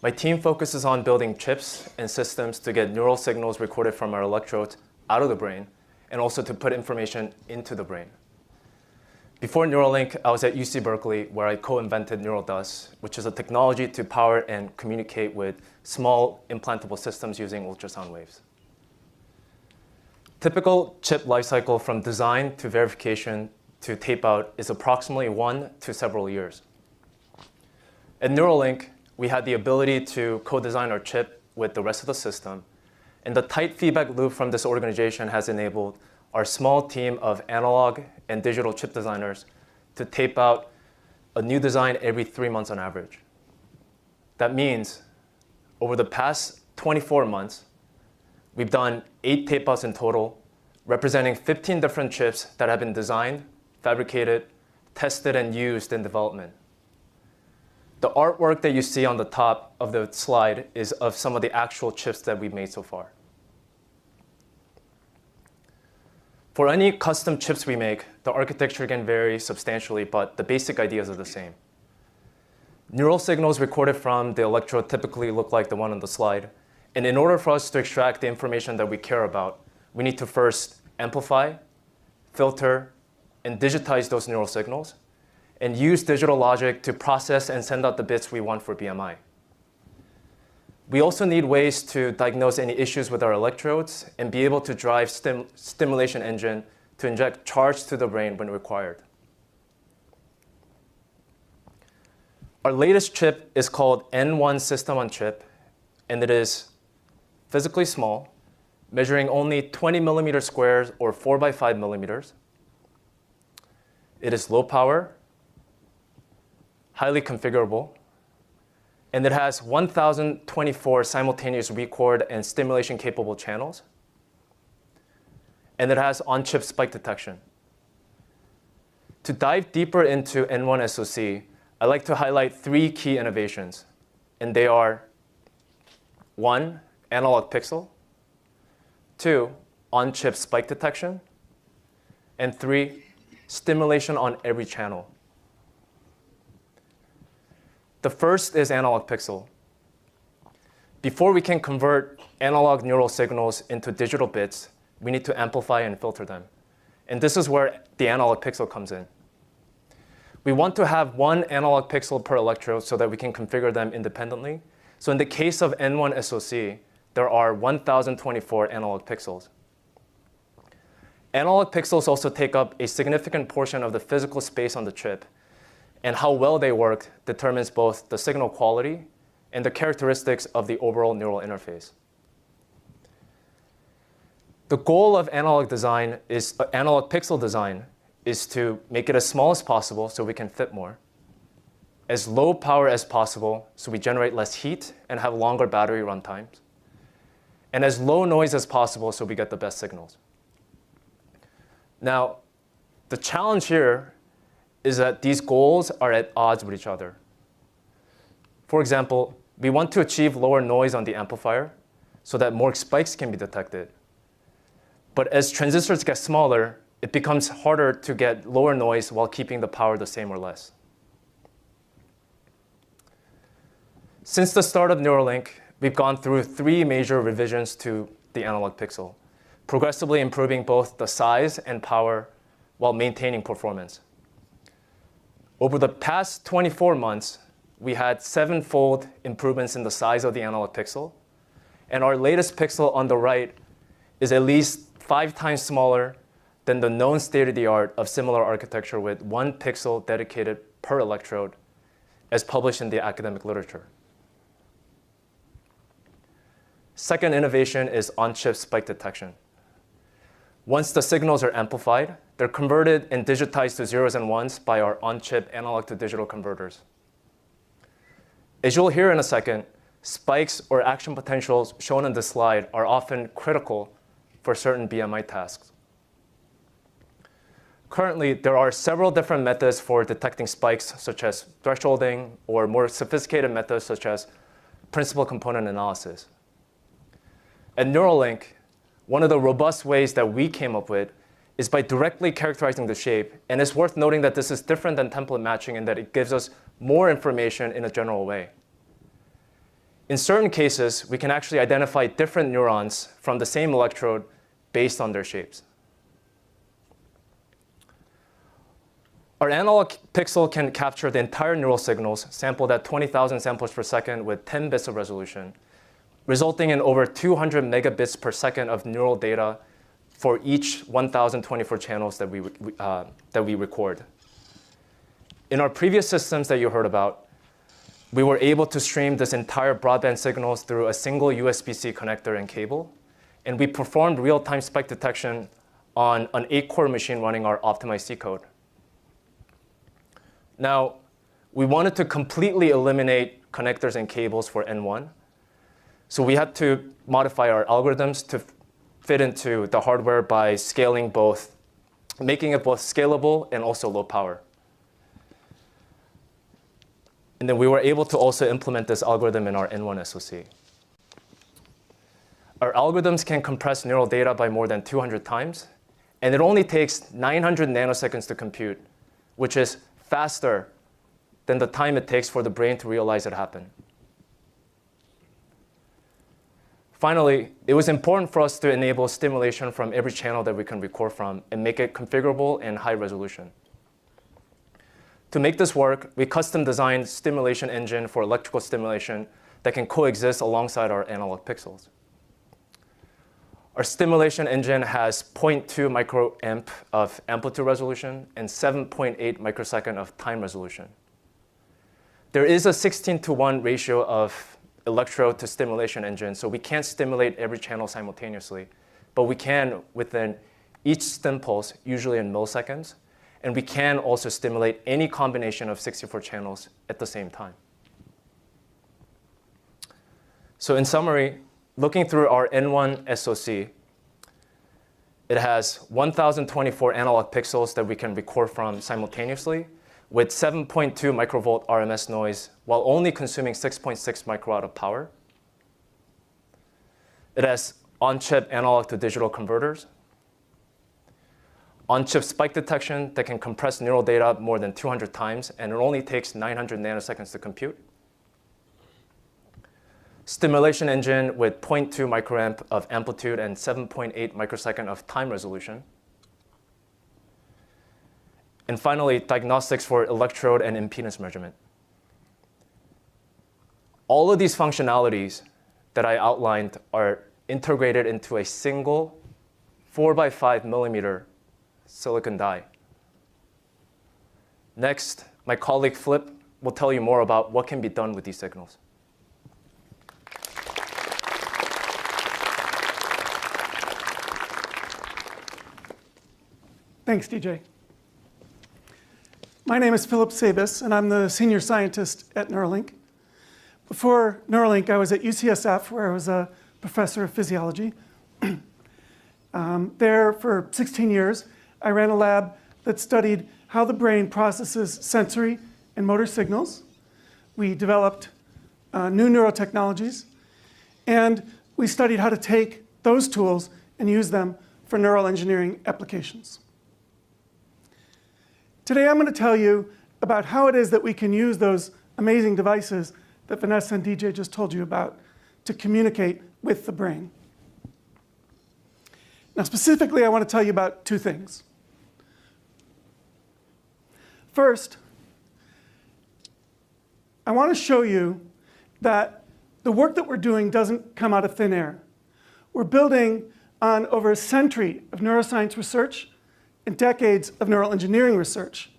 My team focuses on building chips and systems to get neural signals recorded from our electrodes out of the brain, and also to put information into the brain. Before NEURALINK, I was at UC Berkeley, where I co-invented NeuralDust, which is a technology to power and communicate with small implantable systems using ultrasound waves. Typical chip lifecycle from design to verification to tape out is approximately 1 to several years. At NEURALINK, we had the ability to co-design our chip with the rest of the system, and the tight feedback loop from this organization has enabled our small team of analog and digital chip designers to tape out a new design every 3 months on average. That means over the past 24 months, we've done 8 tape outs in total, representing 15 different chips that have been designed, fabricated, tested, and used in development. The artwork that you see on the top of the slide is of some of the actual chips that we've made so far. For any custom chips we make, the architecture can vary substantially, but the basic ideas are the same. Neural signals recorded from the electrode typically look like the one on the slide. And in order for us to extract the information that we care about, we need to first amplify, filter, and digitize those neural signals, and use digital logic to process and send out the bits we want for BMI. We also need ways to diagnose any issues with our electrodes and be able to drive stimulation engine to inject charge to the brain when required. Our latest chip is called N1 System on Chip, and it is physically small, measuring only 20 millimeters squared or 4 by 5 millimeters. It is low power, highly configurable, and it has 1,024 simultaneous record and stimulation capable channels. And it has on-chip spike detection. To dive deeper into N1 SoC, I'd like to highlight 3 key innovations, and they are 1, analog pixel, 2, on-chip spike detection, and 3, stimulation on every channel. The first is analog pixel. Before we can convert analog neural signals into digital bits, we need to amplify and filter them. And this is where the analog pixel comes in. We want to have 1 analog pixel per electrode so that we can configure them independently. So in the case of N1 SoC, there are 1,024 analog pixels. Analog pixels also take up a significant portion of the physical space on the chip, and how well they work determines both the signal quality and the characteristics of the overall neural interface. The goal of analog pixel design is to make it as small as possible so we can fit more, as low power as possible so we generate less heat and have longer battery run times, and as low noise as possible so we get the best signals. Now, the challenge here is that these goals are at odds with each other. For example, we want to achieve lower noise on the amplifier so that more spikes can be detected. But as transistors get smaller, it becomes harder to get lower noise while keeping the power the same or less. Since the start of NEURALINK, we've gone through 3 major revisions to the analog pixel, progressively improving both the size and power while maintaining performance. Over the past 24 months, we had 7-fold improvements in the size of the analog pixel, and our latest pixel on the right is at least 5 times smaller than the known state-of-the-art of similar architecture with 1 pixel dedicated per electrode, as published in the academic literature. Second innovation is on-chip spike detection. Once the signals are amplified, they're converted and digitized to zeros and ones by our on-chip analog to digital converters. As you'll hear in a second, spikes or action potentials shown on this slide are often critical for certain BMI tasks. currently, there are several different methods for detecting spikes, such as thresholding, or more sophisticated methods, such as principal component analysis. At Neuralink, one of the robust ways that we came up with is by directly characterizing the shape. And it's worth noting that this is different than template matching in that it gives us more information in a general way. In certain cases, we can actually identify different neurons from the same electrode based on their shapes. Our analog pixel can capture the entire neural signals sampled at 20,000 samples per second with 10 bits of resolution, resulting in over 200 megabits per second of neural data for each 1,024 channels that we record. In our previous systems that you heard about, we were able to stream this entire broadband signals through a single USB-C connector and cable, and we performed real-time spike detection on an 8-core machine running our optimized C code. Now, we wanted to completely eliminate connectors and cables for N1, so we had to modify our algorithms to fit into the hardware by scaling both, making it both scalable and also low power. And then we were able to also implement this algorithm in our N1 SoC. Our algorithms can compress neural data by more than 200 times, and it only takes 900 nanoseconds to compute, which is faster than the time it takes for the brain to realize it happened. Finally, it was important for us to enable stimulation from every channel that we can record from and make it configurable and high resolution. To make this work, we custom designed stimulation engine for electrical stimulation that can coexist alongside our analog pixels. Our stimulation engine has 0.2 microamp of amplitude resolution and 7.8 microsecond of time resolution. There is a 16:1 ratio of electrode to stimulation engine, so we can't stimulate every channel simultaneously, but we can within each stim pulse, usually in milliseconds, and we can also stimulate any combination of 64 channels at the same time. So in summary, looking through our N1 SoC, it has 1,024 analog pixels that we can record from simultaneously with 7.2 microvolt RMS noise while only consuming 6.6 microwatt of power. It has on-chip analog to digital converters, on-chip spike detection that can compress neural data more than 200 times, and it only takes 900 nanoseconds to compute. Stimulation engine with 0.2 microamp of amplitude and 7.8 microsecond of time resolution. And finally, diagnostics for electrode and impedance measurement. All of these functionalities that I outlined are integrated into a single 4x5 millimeter silicon die. Next, my colleague Flip will tell you more about what can be done with these signals. Thanks, DJ. My name is Philip Sabis, and I'm the senior scientist at Neuralink. Before Neuralink, I was at UCSF, where I was a professor of physiology. There, for 16 years, I ran a lab that studied how the brain processes sensory and motor signals. We developed new neurotechnologies, and we studied how to take those tools and use them for neural engineering applications. Today, I'm going to tell you about how it is that we can use those amazing devices that Vanessa and DJ just told you about to communicate with the brain. Now, specifically, I want to tell you about two things. First, I want to show you that the work that we're doing doesn't come out of thin air. We're building on over a century of neuroscience research and decades of neural engineering research.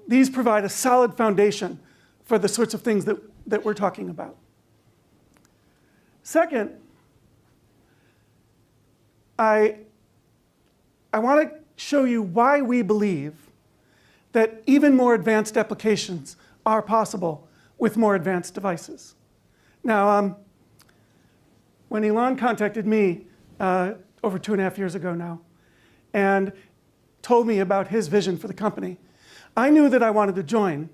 These provide a solid foundation for the sorts of things that we're talking about. Second, I want to show you why we believe that even more advanced applications are possible with more advanced devices. Now, when Elon contacted me over 2.5 years ago now, and told me about his vision for the company, I knew that I wanted to join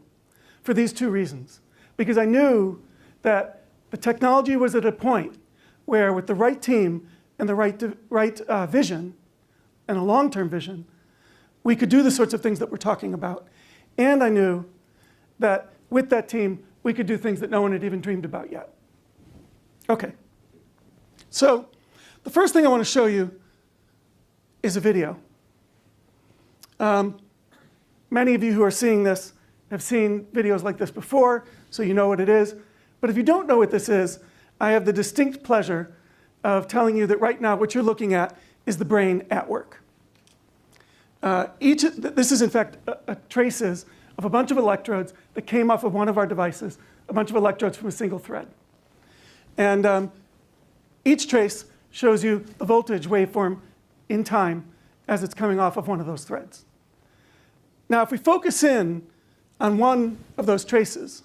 for these two reasons. Because I knew that the technology was at a point where with the right team and the right vision and a long-term vision, we could do the sorts of things that we're talking about. And I knew that with that team, we could do things that no one had even dreamed about yet. Okay. So the first thing I want to show you is a video. Many of you who are seeing this have seen videos like this before, so you know what it is. But if you don't know what this is, I have the distinct pleasure of telling you that right now what you're looking at is the brain at work. This is in fact traces of a bunch of electrodes that came off of one of our devices, a bunch of electrodes from a single thread. And each trace shows you the voltage waveform in time as it's coming off of one of those threads. Now, if we focus in on one of those traces,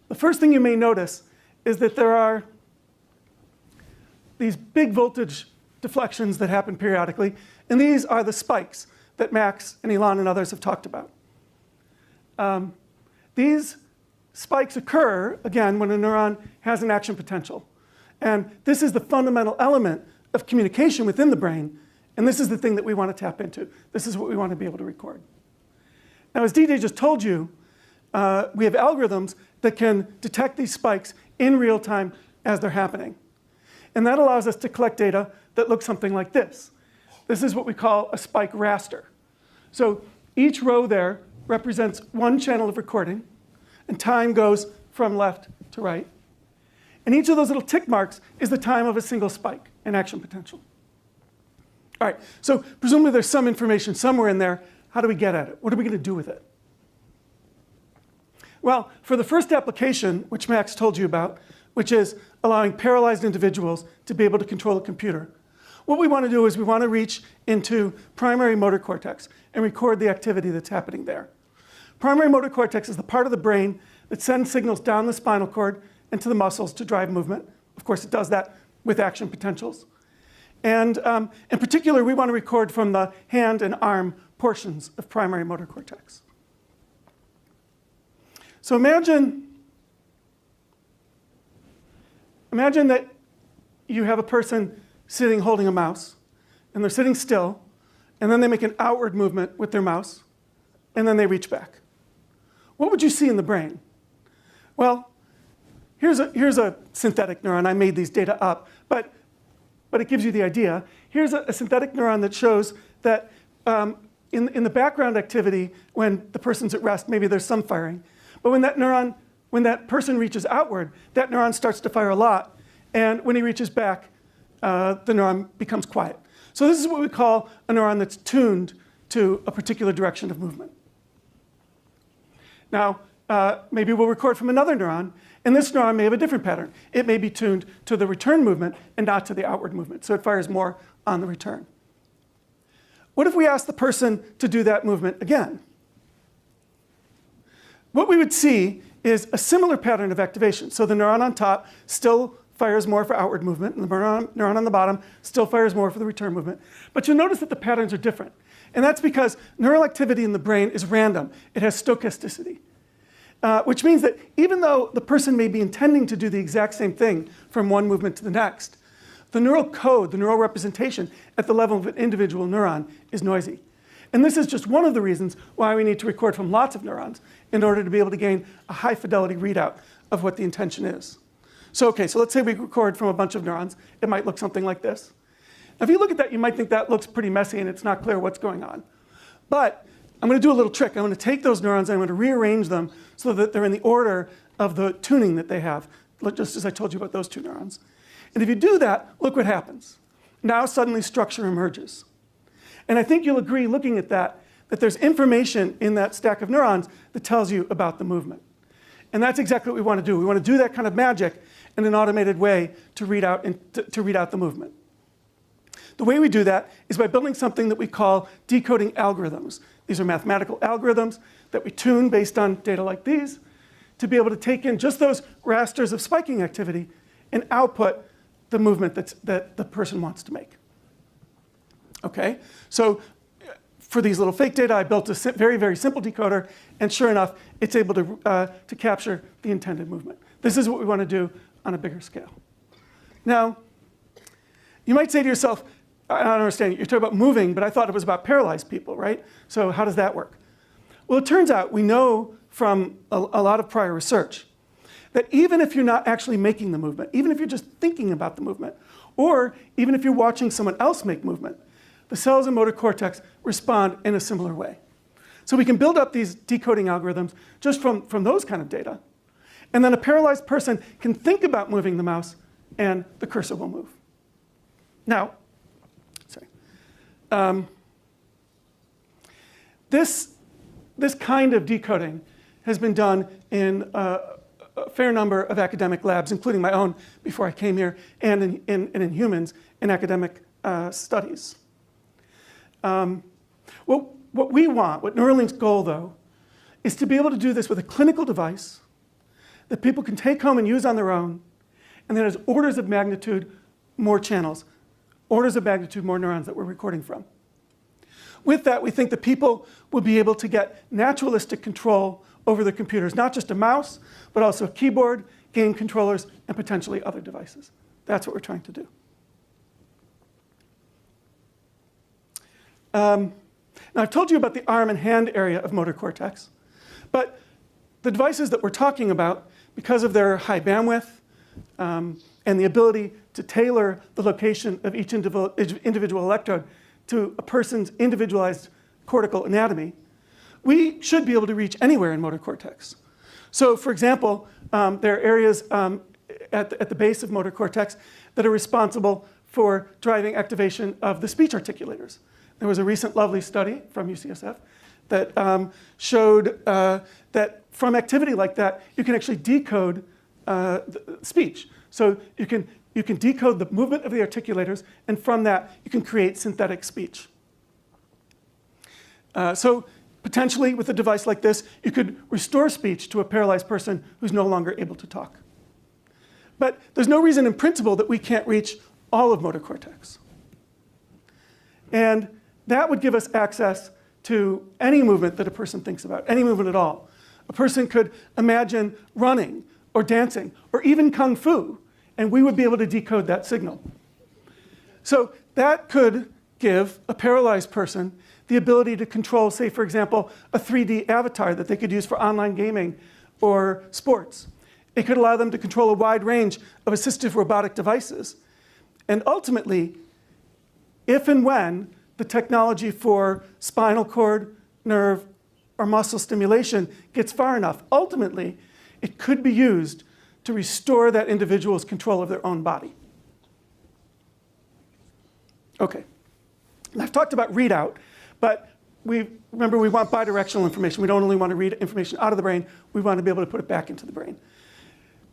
the first thing you may notice is that there are these big voltage deflections that happen periodically, and these are the spikes that Max and Elon and others have talked about. These spikes occur, again, when a neuron has an action potential. And this is the fundamental element of communication within the brain, and this is the thing that we want to tap into. This is what we want to be able to record. Now, as DJ just told you, we have algorithms that can detect these spikes in real time as they're happening. And that allows us to collect data that looks something like this. This is what we call a spike raster. So each row there represents one channel of recording, and time goes from left to right. And each of those little tick marks is the time of a single spike in action potential. All right, so presumably there's some information somewhere in there. How do we get at it? What are we going to do with it? Well, for the first application, which Max told you about, which is allowing paralyzed individuals to be able to control a computer, what we want to do is we want to reach into primary motor cortex and record the activity that's happening there. Primary motor cortex is the part of the brain that sends signals down the spinal cord and to the muscles to drive movement. Of course, it does that with action potentials. And in particular, we want to record from the hand and arm portions of primary motor cortex. So imagine that you have a person sitting holding a mouse, and they're sitting still, and then they make an outward movement with their mouse, and then they reach back. What would you see in the brain? Well, here's a synthetic neuron. I made these data up, but it gives you the idea. Here's a synthetic neuron that shows that in the background activity, when the person's at rest, maybe there's some firing. But when that person reaches outward, that neuron starts to fire a lot. And when he reaches back, the neuron becomes quiet. So this is what we call a neuron that's tuned to a particular direction of movement. Now, maybe we'll record from another neuron, and this neuron may have a different pattern. It may be tuned to the return movement and not to the outward movement, so it fires more on the return. What if we ask the person to do that movement again? What we would see is a similar pattern of activation. So the neuron on top still fires more for outward movement, and the neuron on the bottom still fires more for the return movement. But you'll notice that the patterns are different. And that's because neural activity in the brain is random. It has stochasticity. Which means that even though the person may be intending to do the exact same thing from one movement to the next, the neural code, the neural representation at the level of an individual neuron is noisy. And this is just one of the reasons why we need to record from lots of neurons in order to be able to gain a high fidelity readout of what the intention is. So let's say we record from a bunch of neurons. It might look something like this. Now, if you look at that, you might think that looks pretty messy and it's not clear what's going on. But I'm going to do a little trick. I'm going to take those neurons and I'm going to rearrange them so that they're in the order of the tuning that they have, just as I told you about those two neurons. And if you do that, look what happens. Now suddenly structure emerges. And I think you'll agree, looking at that there's information in that stack of neurons that tells you about the movement. And that's exactly what we want to do. We want to do that kind of magic in an automated way to read out the movement. The way we do that is by building something that we call decoding algorithms. These are mathematical algorithms that we tune based on data like these to be able to take in just those rasters of spiking activity and output the movement that the person wants to make. Okay? So for these little fake data, I built a very, very simple decoder, and sure enough, it's able to capture the intended movement. This is what we want to do on a bigger scale. Now, you might say to yourself, I don't understand, you're talking about moving, but I thought it was about paralyzed people, right? So how does that work? Well, it turns out we know from a lot of prior research that even if you're not actually making the movement, even if you're just thinking about the movement, or even if you're watching someone else make movement, the cells in motor cortex respond in a similar way. So we can build up these decoding algorithms just from those kind of data. And then a paralyzed person can think about moving the mouse, and the cursor will move. Now, this kind of decoding has been done in a fair number of academic labs, including my own before I came here, and in humans in academic studies. What we want, what Neuralink's goal, though, is to be able to do this with a clinical device that people can take home and use on their own, and that has orders of magnitude more channels, orders of magnitude more neurons that we're recording from. With that, we think that people will be able to get naturalistic control over their computers, not just a mouse, but also a keyboard, game controllers, and potentially other devices. That's what we're trying to do. Now, I've told you about the arm and hand area of motor cortex, but the devices that we're talking about, because of their high bandwidth and the ability to tailor the location of each individual electrode to a person's individualized cortical anatomy, we should be able to reach anywhere in motor cortex. So, for example, there are areas at the base of motor cortex that are responsible for driving activation of the speech articulators. There was a recent lovely study from UCSF that showed that from activity like that, you can actually decode speech. So you can decode the movement of the articulators, and from that, you can create synthetic speech. So potentially, with a device like this, you could restore speech to a paralyzed person who's no longer able to talk. But there's no reason in principle that we can't reach all of motor cortex. And that would give us access to any movement that a person thinks about, any movement at all. A person could imagine running or dancing or even kung fu, and we would be able to decode that signal. So that could give a paralyzed person the ability to control, say, for example, a 3D avatar that they could use for online gaming or sports. It could allow them to control a wide range of assistive robotic devices. And ultimately, if and when the technology for spinal cord, nerve, or muscle stimulation gets far enough, ultimately, it could be used to restore that individual's control of their own body. Okay, and I've talked about readout, but remember we want bidirectional information. We don't only want to read information out of the brain, we want to be able to put it back into the brain.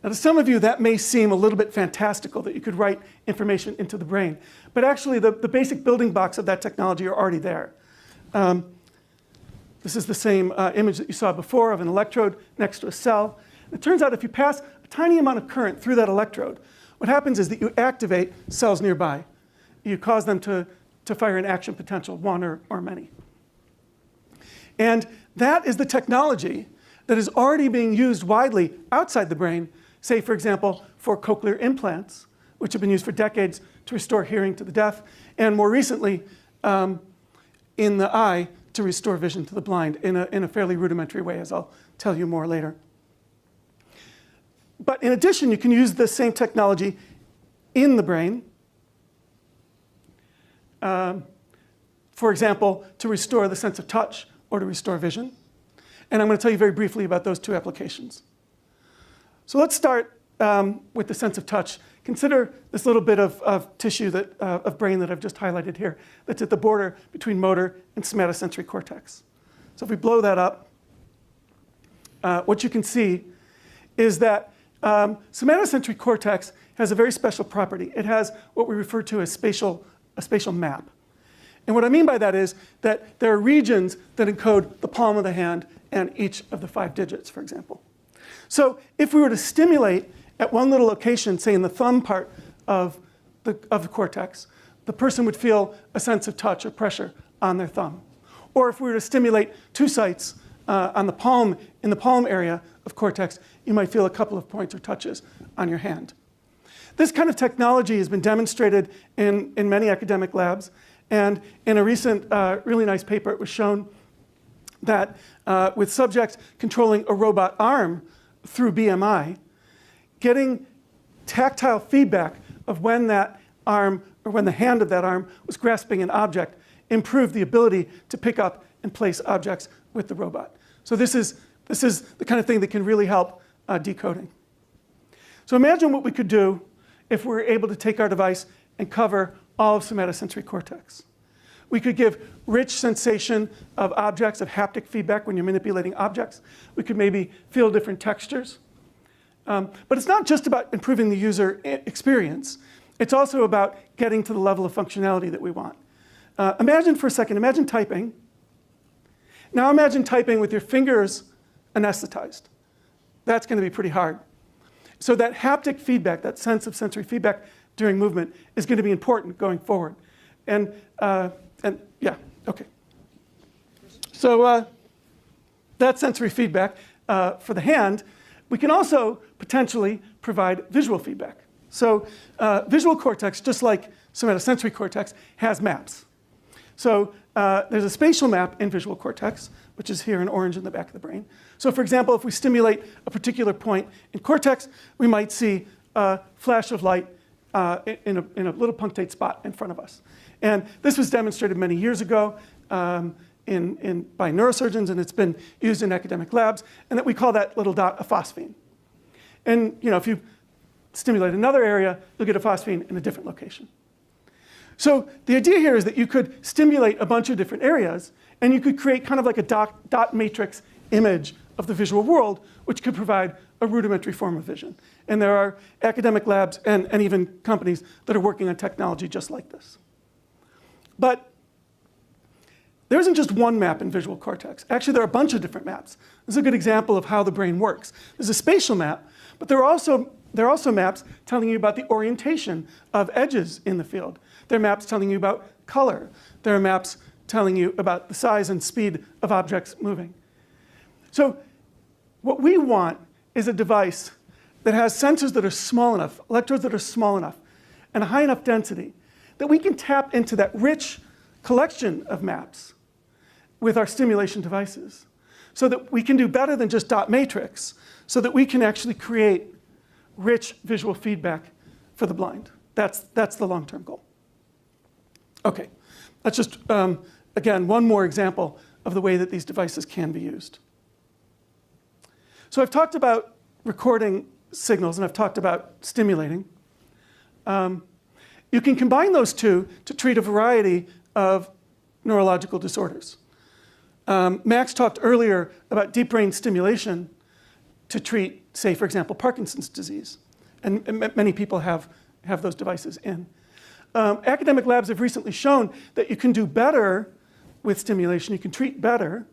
Now, to some of you, that may seem a little bit fantastical that you could write information into the brain. But actually, the basic building blocks of that technology are already there. This is the same image that you saw before of an electrode next to a cell. It turns out if you pass a tiny amount of current through that electrode, what happens is that you activate cells nearby. You cause them to fire an action potential, one or many. And that is the technology that is already being used widely outside the brain, say, for example, for cochlear implants, which have been used for decades to restore hearing to the deaf, and more recently, in the eye, to restore vision to the blind in a fairly rudimentary way, as I'll tell you more later. But in addition, you can use this same technology in the brain, for example, to restore the sense of touch or to restore vision. And I'm going to tell you very briefly about those two applications. So let's start with the sense of touch. Consider this little bit of tissue of brain that I've just highlighted here that's at the border between motor and somatosensory cortex. So if we blow that up, what you can see is that somatosensory cortex has a very special property. It has what we refer to as a spatial map. And what I mean by that is that there are regions that encode the palm of the hand and each of the 5 digits, for example. So if we were to stimulate at one little location, say in the thumb part of the cortex, the person would feel a sense of touch or pressure on their thumb. Or if we were to stimulate 2 sites in the palm area of cortex, you might feel a couple of points or touches on your hand. This kind of technology has been demonstrated in many academic labs. And in a recent really nice paper, it was shown that with subjects controlling a robot arm through BMI, getting tactile feedback of when that arm or when the hand of that arm was grasping an object improved the ability to pick up and place objects with the robot. So this is the kind of thing that can really help decoding. So imagine what we could do if we were able to take our device and cover all of somatosensory cortex. We could give rich sensation of objects, of haptic feedback when you're manipulating objects. We could maybe feel different textures. But it's not just about improving the user experience. It's also about getting to the level of functionality that we want. Imagine for a second, imagine typing. Now imagine typing with your fingers anesthetized. That's going to be pretty hard. So that haptic feedback, that sense of sensory feedback during movement is going to be important going forward. And yeah, okay. So that sensory feedback for the hand, we can also potentially provide visual feedback. So visual cortex, just like somatosensory cortex, has maps. So there's a spatial map in visual cortex, which is here in orange in the back of the brain. So for example, if we stimulate a particular point in cortex, we might see a flash of light in a little punctate spot in front of us. And this was demonstrated many years ago by neurosurgeons, and it's been used in academic labs, and that we call that little dot a phosphene. And if you stimulate another area, you'll get a phosphene in a different location. So the idea here is that you could stimulate a bunch of different areas, and you could create kind of like a dot matrix image of the visual world, which could provide a rudimentary form of vision. And there are academic labs and even companies that are working on technology just like this. But there isn't just one map in visual cortex. Actually, there are a bunch of different maps. This is a good example of how the brain works. There's a spatial map, but there are also maps telling you about the orientation of edges in the field. There are maps telling you about color. There are maps telling you about the size and speed of objects moving. So what we want is a device that has sensors that are small enough, electrodes that are small enough, and a high enough density that we can tap into that rich collection of maps with our stimulation devices so that we can do better than just dot matrix, so that we can actually create rich visual feedback for the blind. That's the long-term goal. Okay, that's just, again, one more example of the way that these devices can be used. So I've talked about recording signals, and I've talked about stimulating. You can combine those two to treat a variety of neurological disorders. Max talked earlier about deep brain stimulation to treat, say, for example, Parkinson's disease. And many people have those devices in. Academic labs have recently shown that you can do better with stimulation, you can treat better,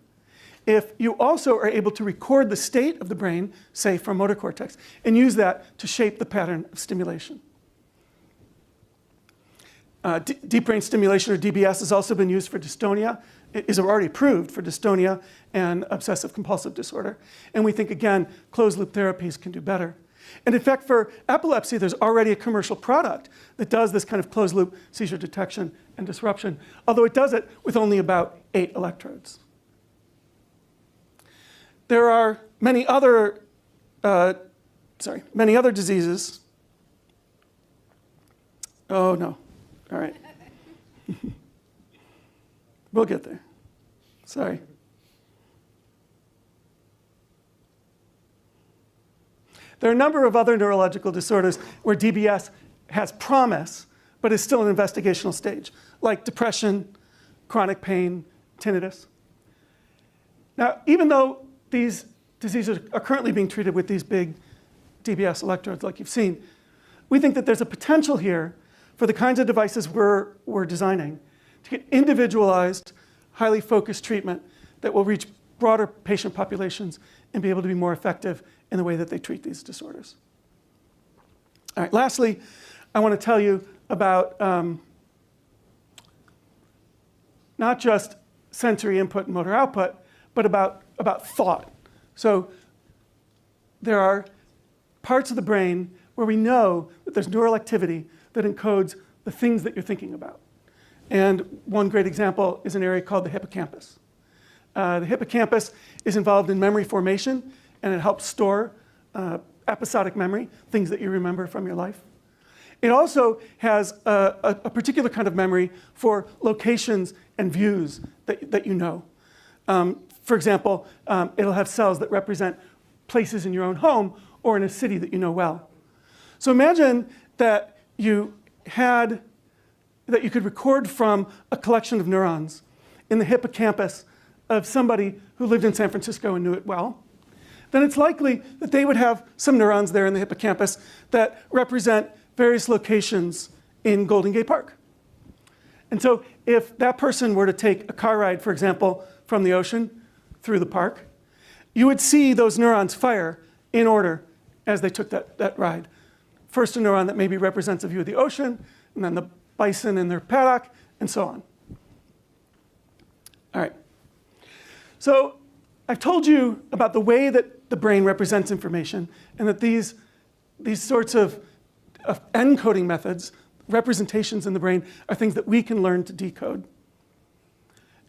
if you also are able to record the state of the brain, say from motor cortex, and use that to shape the pattern of stimulation. Deep brain stimulation, or DBS, has also been used for dystonia. It is already approved for dystonia and obsessive compulsive disorder. And we think, again, closed-loop therapies can do better. And in fact, for epilepsy, there's already a commercial product that does this kind of closed-loop seizure detection and disruption, although it does it with only about 8 electrodes. There are many other diseases. Oh, no. All right. We'll get there. Sorry. There are a number of other neurological disorders where DBS has promise, but is still an investigational stage, like depression, chronic pain, tinnitus. Now, even though these diseases are currently being treated with these big DBS electrodes like you've seen, we think that there's a potential here for the kinds of devices we're designing to get individualized, highly focused treatment that will reach broader patient populations and be able to be more effective in the way that they treat these disorders. All right, lastly, I want to tell you about not just sensory input and motor output, but about thought. So there are parts of the brain where we know that there's neural activity that encodes the things that you're thinking about. And one great example is an area called the hippocampus. The hippocampus is involved in memory formation, and it helps store episodic memory, things that you remember from your life. It also has a particular kind of memory for locations and views that you know. For example, it'll have cells that represent places in your own home or in a city that you know well. So imagine that you could record from a collection of neurons in the hippocampus of somebody who lived in San Francisco and knew it well. Then it's likely that they would have some neurons there in the hippocampus that represent various locations in Golden Gate Park. And so if that person were to take a car ride, for example, from the ocean through the park, you would see those neurons fire in order as they took that ride. First a neuron that maybe represents a view of the ocean, and then the bison in their paddock, and so on. All right. So I've told you about the way that the brain represents information, and that these sorts of encoding methods, representations in the brain, are things that we can learn to decode.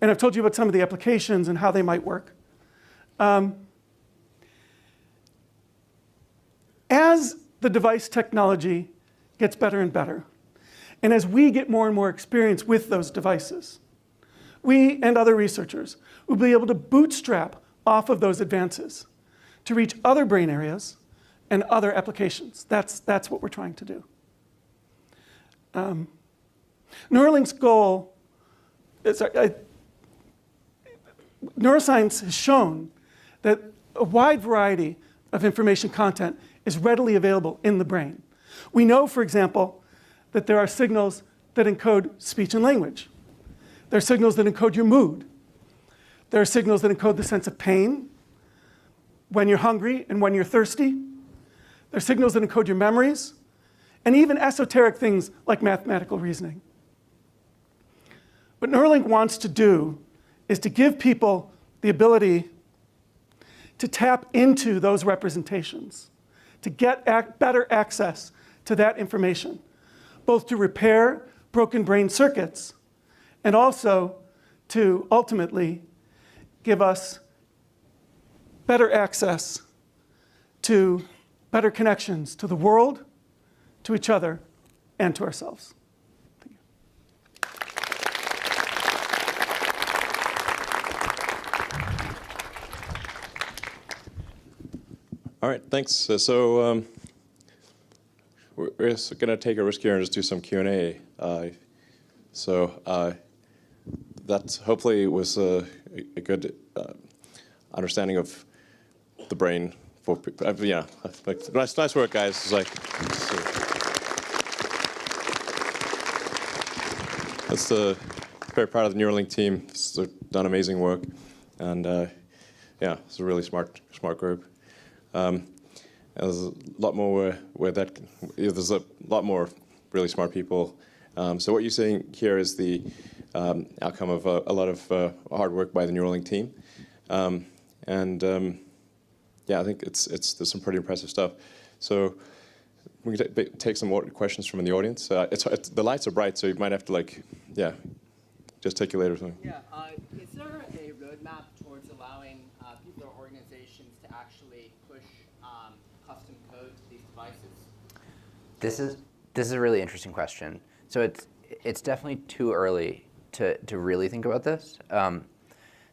And I've told you about some of the applications and how they might work. As the device technology gets better and better, and as we get more and more experience with those devices, we and other researchers will be able to bootstrap off of those advances to reach other brain areas and other applications. That's what we're trying to do. Neuralink's goal is, neuroscience has shown that a wide variety of information content is readily available in the brain. We know, for example, that there are signals that encode speech and language. There are signals that encode your mood. There are signals that encode the sense of pain, when you're hungry and when you're thirsty. There are signals that encode your memories, and even esoteric things like mathematical reasoning. What Neuralink wants to do is to give people the ability to tap into those representations, to get better access to that information, both to repair broken brain circuits and also to ultimately give us better access to better connections to the world, to each other, and to ourselves. Thank you. All right, thanks. So we're going to take a risk here and just do some Q&A. That hopefully was a good understanding of the brain. For yeah, like, nice work, guys. It's like, very proud of the Neuralink team. They've done amazing work, and yeah, it's a really smart group. There's a lot more there's a lot more really smart people. So what you're seeing here is the outcome of a lot of hard work by the Neuralink team, yeah, I think there's some pretty impressive stuff. So we can take some more questions from the audience. The lights are bright, so you might have to just take you later or something. Yeah, is there a roadmap towards allowing people or organizations to actually push custom code to these devices? This is a really interesting question. So it's definitely too early to really think about this.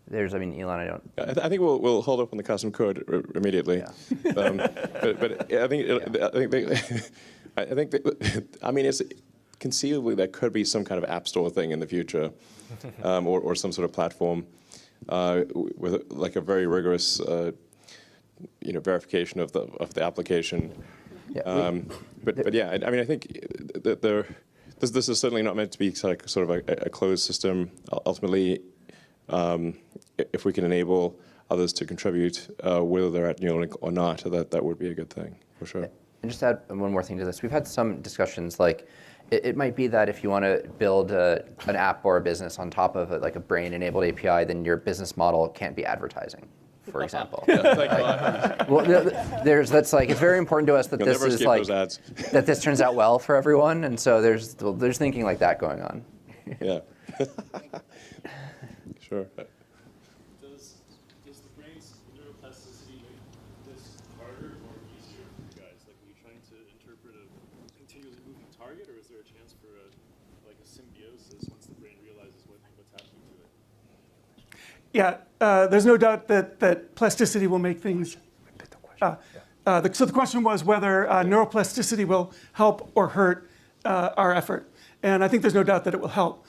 I mean, Elon, I don't. I think we'll hold up on the custom code immediately. Yeah. But I think I mean, it's conceivably there could be some kind of app store thing in the future, or some sort of platform with like a very rigorous, verification of the application. Yeah, but yeah, I mean, I think that this is certainly not meant to be sort of a closed system. Ultimately, if we can enable others to contribute, whether they're at Neuralink or not, that would be a good thing, for sure. And just to add one more thing to this, we've had some discussions like It might be that if you want to build an app or a business on top of like a brain-enabled API, then your business model can't be advertising, for example. Well, that's like, it's very important to us that this is like that this turns out well for everyone, and so there's thinking like that going on. Yeah. Sure. Is the brain's neuroplasticity make this harder or easier for you guys? Like, are you trying to interpret a continually moving target, or is there a chance for like a symbiosis once the brain realizes what's happening to it? Yeah, there's no doubt that plasticity will make things. Repeat the question. So the question was whether neuroplasticity will help or hurt our effort. And I think there's no doubt that it will help.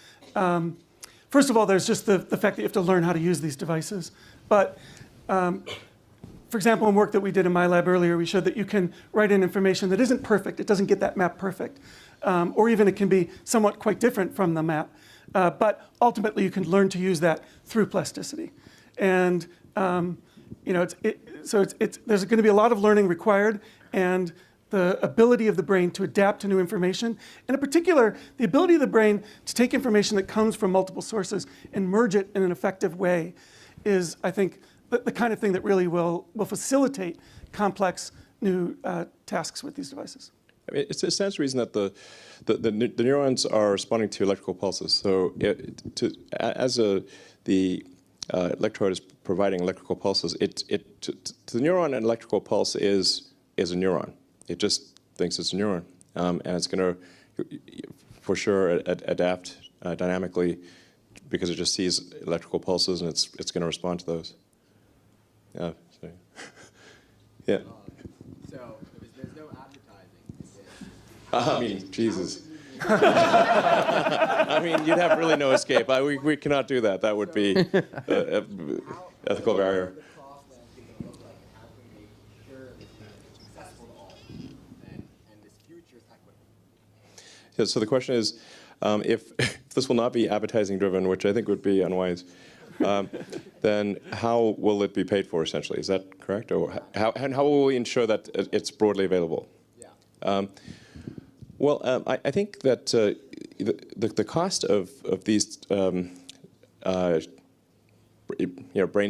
First of all, there's just the fact that you have to learn how to use these devices. But for example, in work that we did in my lab earlier, we showed that you can write in information that isn't perfect. It doesn't get that map perfect. Or even it can be somewhat quite different from the map. But ultimately, you can learn to use that through plasticity. And there's going to be a lot of learning required, and the ability of the brain to adapt to new information, and in particular, the ability of the brain to take information that comes from multiple sources and merge it in an effective way is, I think, the kind of thing that really will facilitate complex new tasks with these devices. I mean, it stands to reason that the neurons are responding to electrical pulses. So the electrode is providing electrical pulses, to the neuron, an electrical pulse is a neuron. It just thinks it's a neuron, and it's going to, for sure, adapt dynamically because it just sees electrical pulses, and it's going to respond to those. Yeah. So, yeah. So there's no advertising. I mean, Jesus. I mean, you'd have really no escape. We cannot do that. That would be an ethical barrier. Yeah, so the question is, if this will not be advertising driven, which I think would be unwise, then how will it be paid for, essentially? Is that correct? Or how will we ensure that it's broadly available? Yeah. I think that the cost of these brain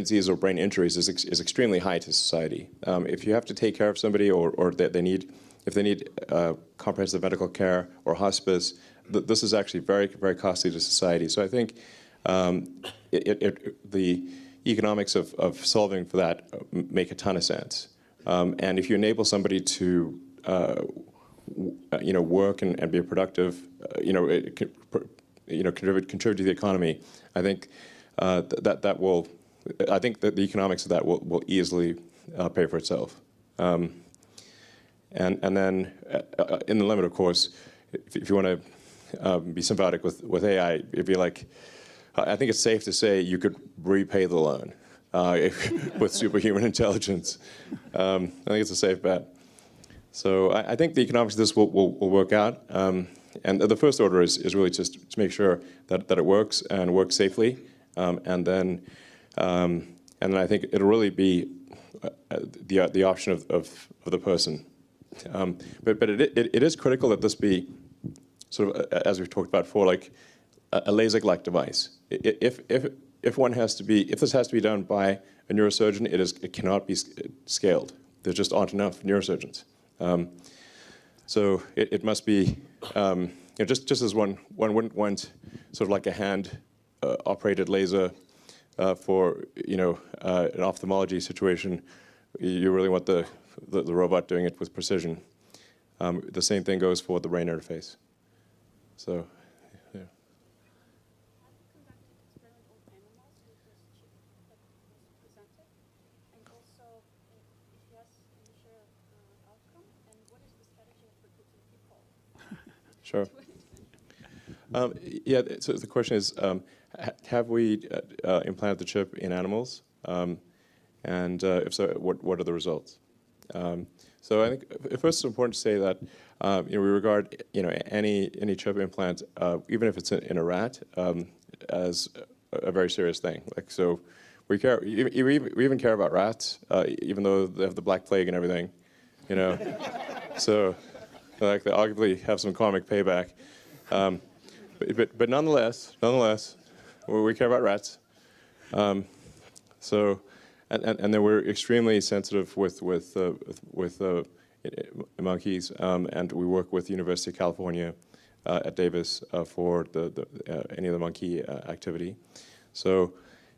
disease or brain injuries is extremely high to society. If you have to take care of somebody, or if they need comprehensive medical care or hospice, this is actually very, very costly to society. So I think the economics of solving for that make a ton of sense. And if you enable somebody to work and be productive, contribute to the economy, I think that will. I think that the economics of that will easily pay for itself. And then, in the limit, of course, if you want to be symbiotic with AI, it'd be like, I think it's safe to say you could repay the loan with superhuman intelligence. I think it's a safe bet. So I think the economics of this will work out. And the first order is really just to make sure that it works and works safely. And then I think it'll really be the option of the person. But it is critical that this be sort of, as we've talked about before, like a LASIK-like device. If this has to be done by a neurosurgeon, it cannot be scaled. There just aren't enough neurosurgeons. So it must be just as one wouldn't want sort of like a hand operated laser for an ophthalmology situation. You really want the robot doing it with precision. The same thing goes for the brain interface. So, yeah. Sure. Yeah, so the question is, have we implanted the chip in animals? And if so, what are the results? So I think first it's important to say that we regard any chip implant, even if it's in a rat, as a very serious thing. Like, so we even care about rats, even though they have the Black Plague and everything, So like they arguably have some karmic payback. But nonetheless, we care about rats. So, and then we're extremely sensitive with monkeys, and we work with the University of California at Davis for any of the monkey activity. So,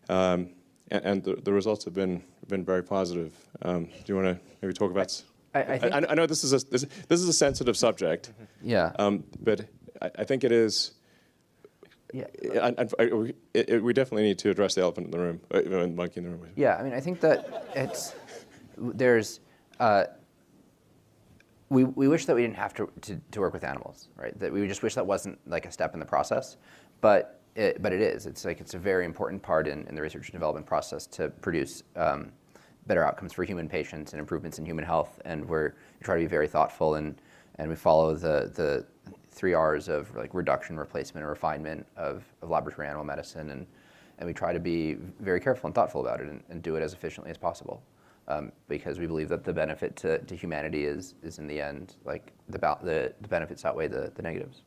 and the results have been very positive. Do you want to maybe talk about? I know this is a sensitive subject. Yeah. But I think it is. Yeah. We definitely need to address the elephant in the room, the monkey in the room. Yeah, I mean, I think that we wish that we didn't have to work with animals, right? That we just wish that wasn't like a step in the process, but it is. It's a very important part in the research and development process to produce better outcomes for human patients and improvements in human health. And we try to be very thoughtful and we follow the 3 R's of like reduction, replacement, and refinement of laboratory animal medicine, and we try to be very careful and thoughtful about it and do it as efficiently as possible, because we believe that the benefit to humanity is in the end like the benefits outweigh the negatives.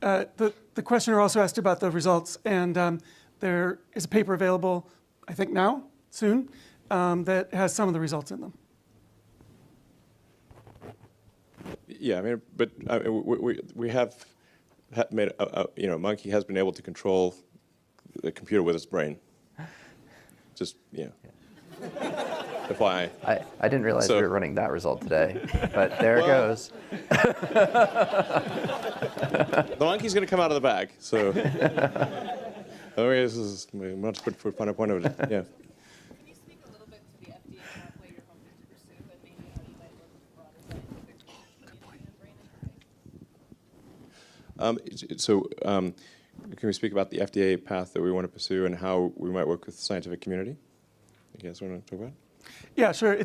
The questioner also asked about the results, and there is a paper available, I think now, soon, that has some of the results in them. Yeah, I mean, but we have made a monkey has been able to control the computer with its brain. Just FYI. I didn't realize we were running that result today, but there it goes. The monkey's going to come out of the bag, so. This is much good for a point of it. Yeah. Can you speak a little bit to the FDA pathway you're hoping to pursue, and maybe how you might work with broader scientific community in brain injury? Can we speak about the FDA path that we want to pursue and how we might work with the scientific community? You guys want to talk about it? Yeah, sure.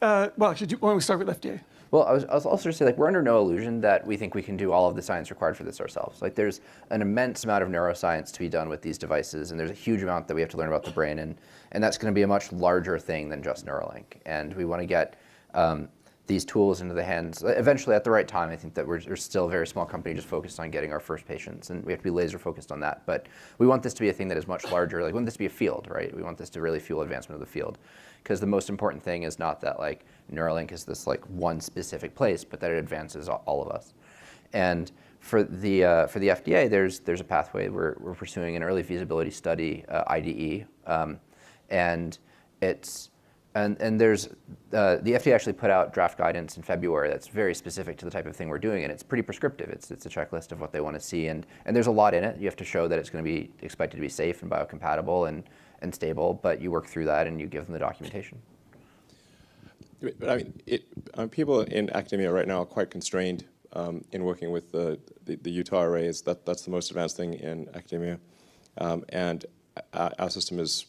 Well, why don't we start with FDA? Well, I was also going to say, like, we're under no illusion that we think we can do all of the science required for this ourselves. Like, there's an immense amount of neuroscience to be done with these devices, and there's a huge amount that we have to learn about the brain, and that's going to be a much larger thing than just Neuralink. And we want to get these tools into the hands, eventually at the right time. I think that we're still a very small company just focused on getting our first patients, and we have to be laser focused on that. But we want this to be a thing that is much larger. Like, we want this to be a field, right? We want this to really fuel advancement of the field. Because the most important thing is not that like Neuralink is this like one specific place, but that it advances all of us. And for the FDA, there's a pathway. We're pursuing an early feasibility study, IDE, and there's the FDA actually put out draft guidance in February that's very specific to the type of thing we're doing, and it's pretty prescriptive. It's a checklist of what they want to see, and there's a lot in it. You have to show that it's going to be expected to be safe and biocompatible and stable, but you work through that and you give them the documentation. But I mean, people in academia right now are quite constrained in working with the Utah arrays. That's the most advanced thing in academia, and our system is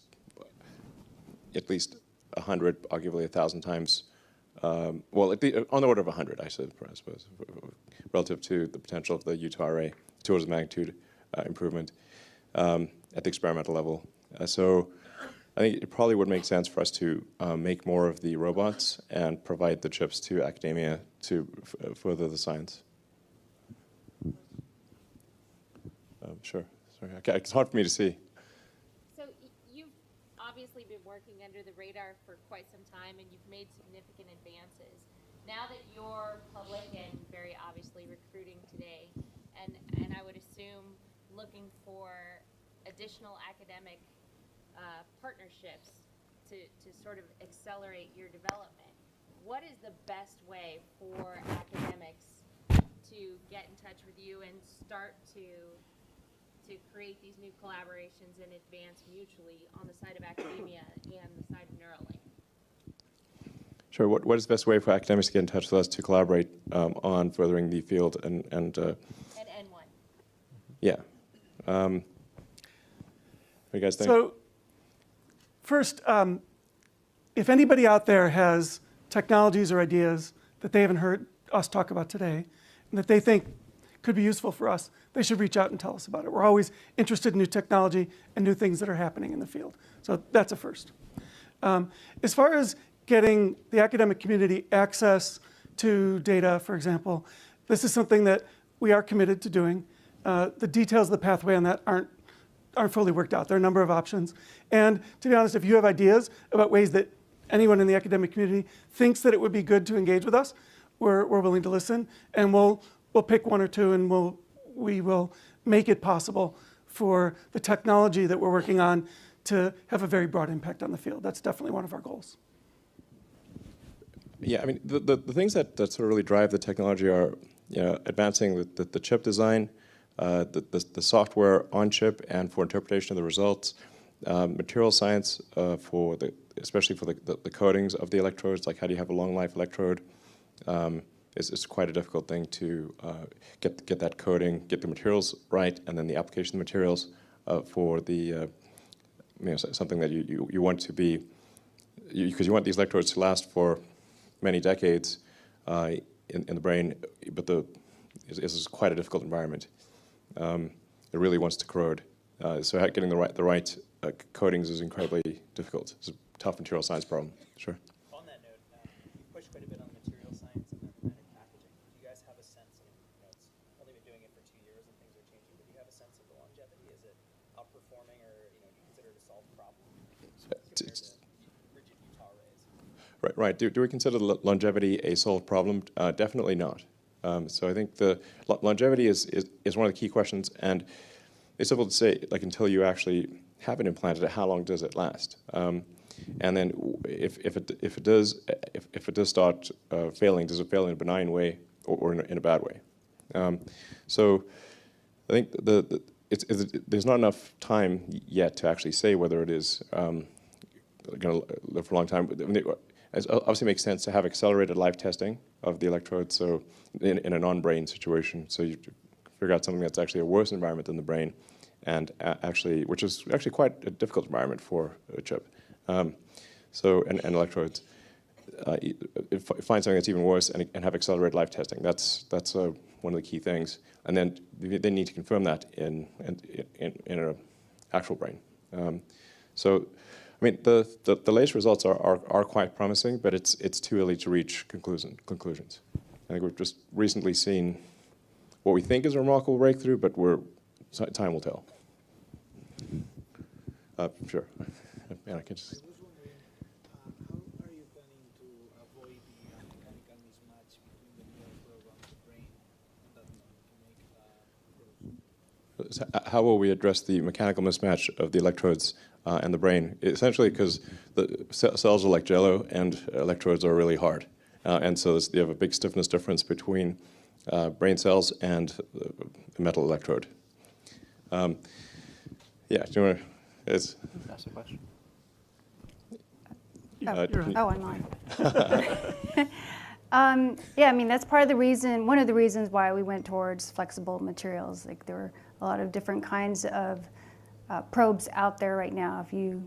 at least 100, arguably 1,000 times. Well, on the order of 100, I suppose, relative to the potential of the Utah array, towards the magnitude improvement at the experimental level. So I think it probably would make sense for us to make more of the robots and provide the chips to academia to further the science. Sure. Sorry, it's hard for me to see. So you've obviously been working under the radar for quite some time, and you've made significant advances. Now that you're public and very obviously recruiting today, and I would assume looking for additional academic partnerships to sort of accelerate your development, what is the best way for academics to get in touch with you and start to create these new collaborations and advance mutually on the side of academia and the side of Neuralink? Sure. What is the best way for academics to get in touch with us to collaborate on furthering the field and N1? Yeah. What do you guys think? So, first, if anybody out there has technologies or ideas that they haven't heard us talk about today and that they think could be useful for us, they should reach out and tell us about it. We're always interested in new technology and new things that are happening in the field. So that's a first. As far as getting the academic community access to data, for example, this is something that we are committed to doing. the details of the pathway on that aren't fully worked out. There are a number of options. And to be honest, if you have ideas about ways that anyone in the academic community thinks that it would be good to engage with us, we're willing to listen. And we'll pick one or two, and we will make it possible for the technology that we're working on to have a very broad impact on the field. That's definitely one of our goals. Yeah, I mean, the things that sort of really drive the technology are, advancing the chip design, the software on chip and for interpretation of the results, material science especially for the coatings of the electrodes, like how do you have a long life electrode. It's quite a difficult thing to get that coating, get the materials right, and then the application of the materials for the something that you want to be, because you want these electrodes to last for many decades in the brain, but this is quite a difficult environment. It really wants to corrode. So getting the right coatings is incredibly difficult. It's a tough material science problem. Sure. On that note, you pushed quite a bit on material science and then packaging. Do you guys have a sense? It's only been doing it for 2 years and things are changing. But do you have a sense of the longevity? Is it outperforming, or do you consider it a solved problem compared to rigid Utah arrays? Right. Do we consider the longevity a solved problem? Definitely not. So I think the longevity is one of the key questions, and it's difficult to say, like, until you actually have it implanted, how long does it last? And then if it does start failing, does it fail in a benign way or in a bad way? So I think there's not enough time yet to actually say whether it is going to live for a long time. It obviously makes sense to have accelerated life testing of the electrodes, so in a non-brain situation, so you figure out something that's actually a worse environment than the brain, and which is actually quite a difficult environment for a chip. And electrodes, find something that's even worse and have accelerated life testing. That's one of the key things. And then they need to confirm that in an actual brain. So, I mean, the latest results are quite promising, but it's too early to reach conclusions. I think we've just recently seen what we think is a remarkable breakthrough, but time will tell. Sure. Yeah, I can just. I was wondering, how are you planning to avoid the mechanical mismatch between the neural program and the brain that to make How will we address the mechanical mismatch of the electrodes and the brain? Essentially, because the cells are like jello and electrodes are really hard. And so you have a big stiffness difference between brain cells and the metal electrode. Yeah, do you want to ask a question? I'm on. Yeah, I mean, that's part of the reason, one of the reasons why we went towards flexible materials. Like, there are a lot of different kinds of probes out there right now, if you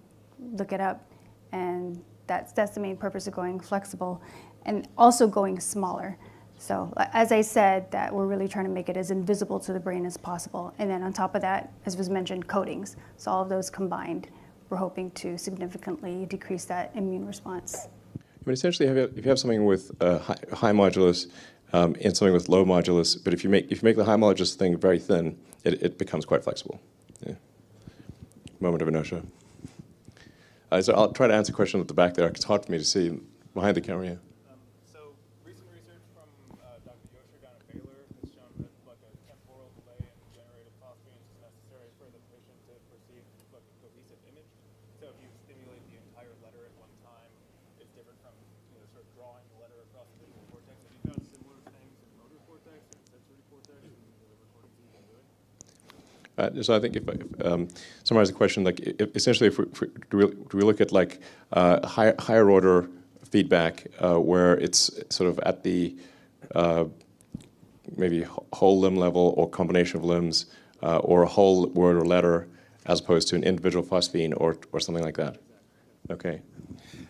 look it up, and that's the main purpose of going flexible, and also going smaller. So, as I said, that we're really trying to make it as invisible to the brain as possible. And then on top of that, as was mentioned, coatings. So all of those combined, we're hoping to significantly decrease that immune response. I mean, essentially, if you have something with high modulus and something with low modulus, but if you make the high modulus thing very thin, it becomes quite flexible. Yeah. Moment of inertia. So I'll try to answer a question at the back there. It's hard for me to see behind the camera. Yeah. So recent research from Dr. Yosher down at Baylor has shown that a temporal delay in generative phosphines is necessary for the patient to perceive a cohesive image. So if you stimulate the entire letter at one time, it's different from sort of drawing the letter across the visual cortex. Have you found similar things in motor cortex and sensory cortex in the recordings that you've been doing? So I think if summarize the question, like essentially, do we look at like higher order feedback where it's sort of at the maybe whole limb level or combination of limbs or a whole word or letter as opposed to an individual phosphine or something like that? Okay.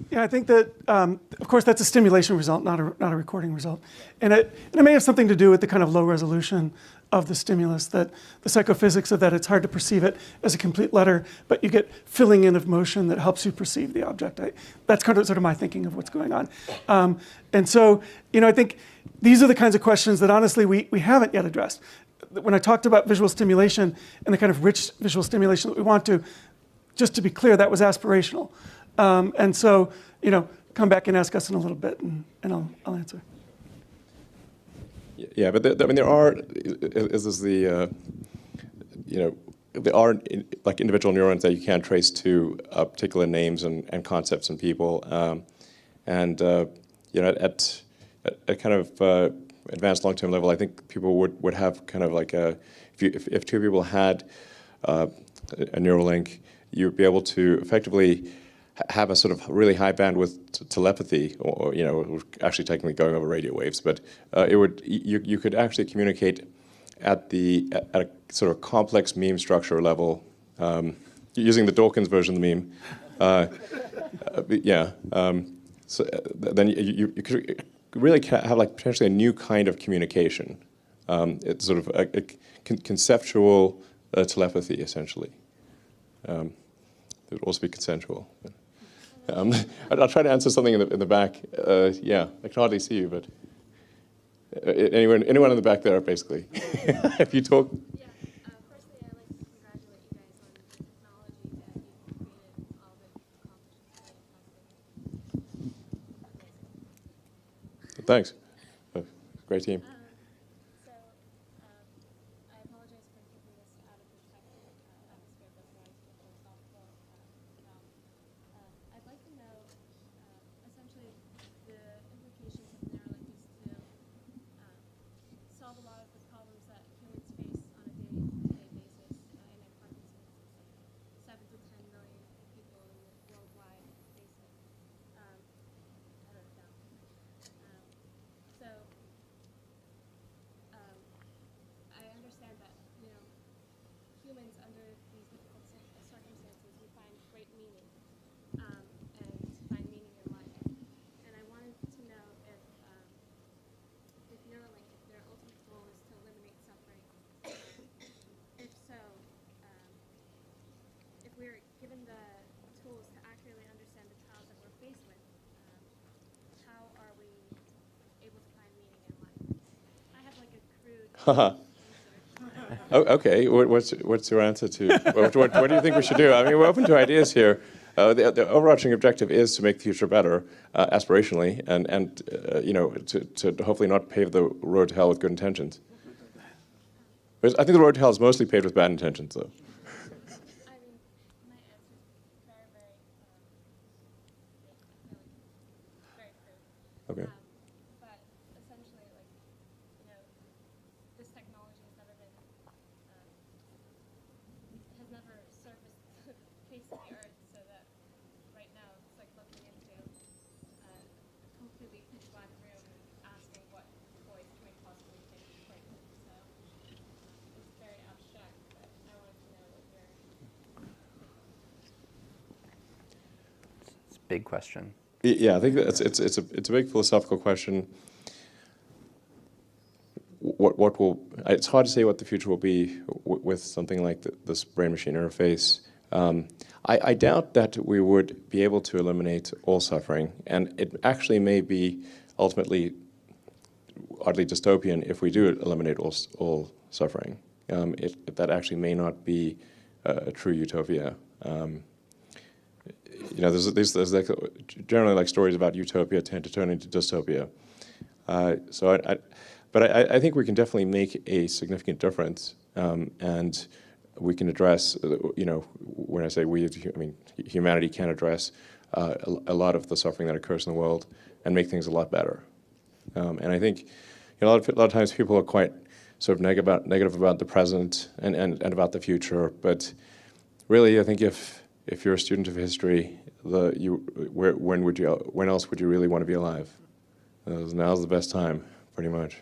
Yeah, I think that, of course, that's a stimulation result, not a recording result. And it may have something to do with the kind of low resolution of the stimulus, that the psychophysics of that, it's hard to perceive it as a complete letter, but you get filling in of motion that helps you perceive the object. That's kind of sort of my thinking of what's going on. And so, I think these are the kinds of questions that honestly we haven't yet addressed. when I talked about visual stimulation and the kind of rich visual stimulation that we want to, just to be clear, that was aspirational. And so, come back and ask us in a little bit, and I'll answer. Yeah, but there are, there are like individual neurons that you can trace to particular names and concepts and people, at kind of advanced long-term level, I think people would have kind of like if two people had a neural link, you'd be able to effectively have a sort of really high bandwidth telepathy, or actually technically going over radio waves, but you could actually communicate at a sort of complex meme structure level, using the Dawkins version of the meme. So then you could really have like potentially a new kind of communication. It's sort of a conceptual telepathy, essentially. It would also be consensual. I'll try to answer something in the back. Yeah, I can hardly see you, but anyone in the back there, basically. If you talk. Yeah. Firstly, I'd like to congratulate you guys on the technology that you've created, all the accomplishments. Thanks. Great team. So, I apologize for keeping this out of the technical atmosphere, but more philosophical realm. I'd like to know, essentially, the implications of NEURALINK is to solve a lot of the problems that humans face on a day-to-day basis in a Parkinson's. 7 to 10 million people worldwide face it. I wrote it down. So, I understand that, humans under these difficult circumstances, we find great meaning, and find meaning in life. And I wanted to know if NEURALINK, if their ultimate goal is to eliminate suffering. If so, if we're given the tools to accurately understand the trials that we're faced with, how are we able to find meaning in life? I have like a crude answer. Oh, okay. What's your answer to what do you think we should do? I mean, we're open to ideas here. The overarching objective is to make the future better, aspirationally, and to hopefully not pave the road to hell with good intentions. But I think the road to hell is mostly paved with bad intentions, though. I mean, my answer is very, very, very crude. Okay. But essentially, this technology has never been, has never surfaced the face of the earth, so that right now it's like looking into a completely pitch black room and asking what toys can I possibly take for you. So it's very abstract, but I wanted to know what your It's a big question. Yeah, I think that it's a big philosophical question. What will? It's hard to say what the future will be with something like this brain-machine interface. I doubt that we would be able to eliminate all suffering, and it actually may be ultimately oddly dystopian if we do eliminate all suffering. That actually may not be a true utopia. There's like generally like stories about utopia tend to turn into dystopia. But I think we can definitely make a significant difference, and we can address, when I say we, I mean humanity can address a lot of the suffering that occurs in the world and make things a lot better. And I think a lot of times people are quite sort of negative about the present and about the future, but really I think if you're a student of history, when else would you really want to be alive? Now's the best time, pretty much.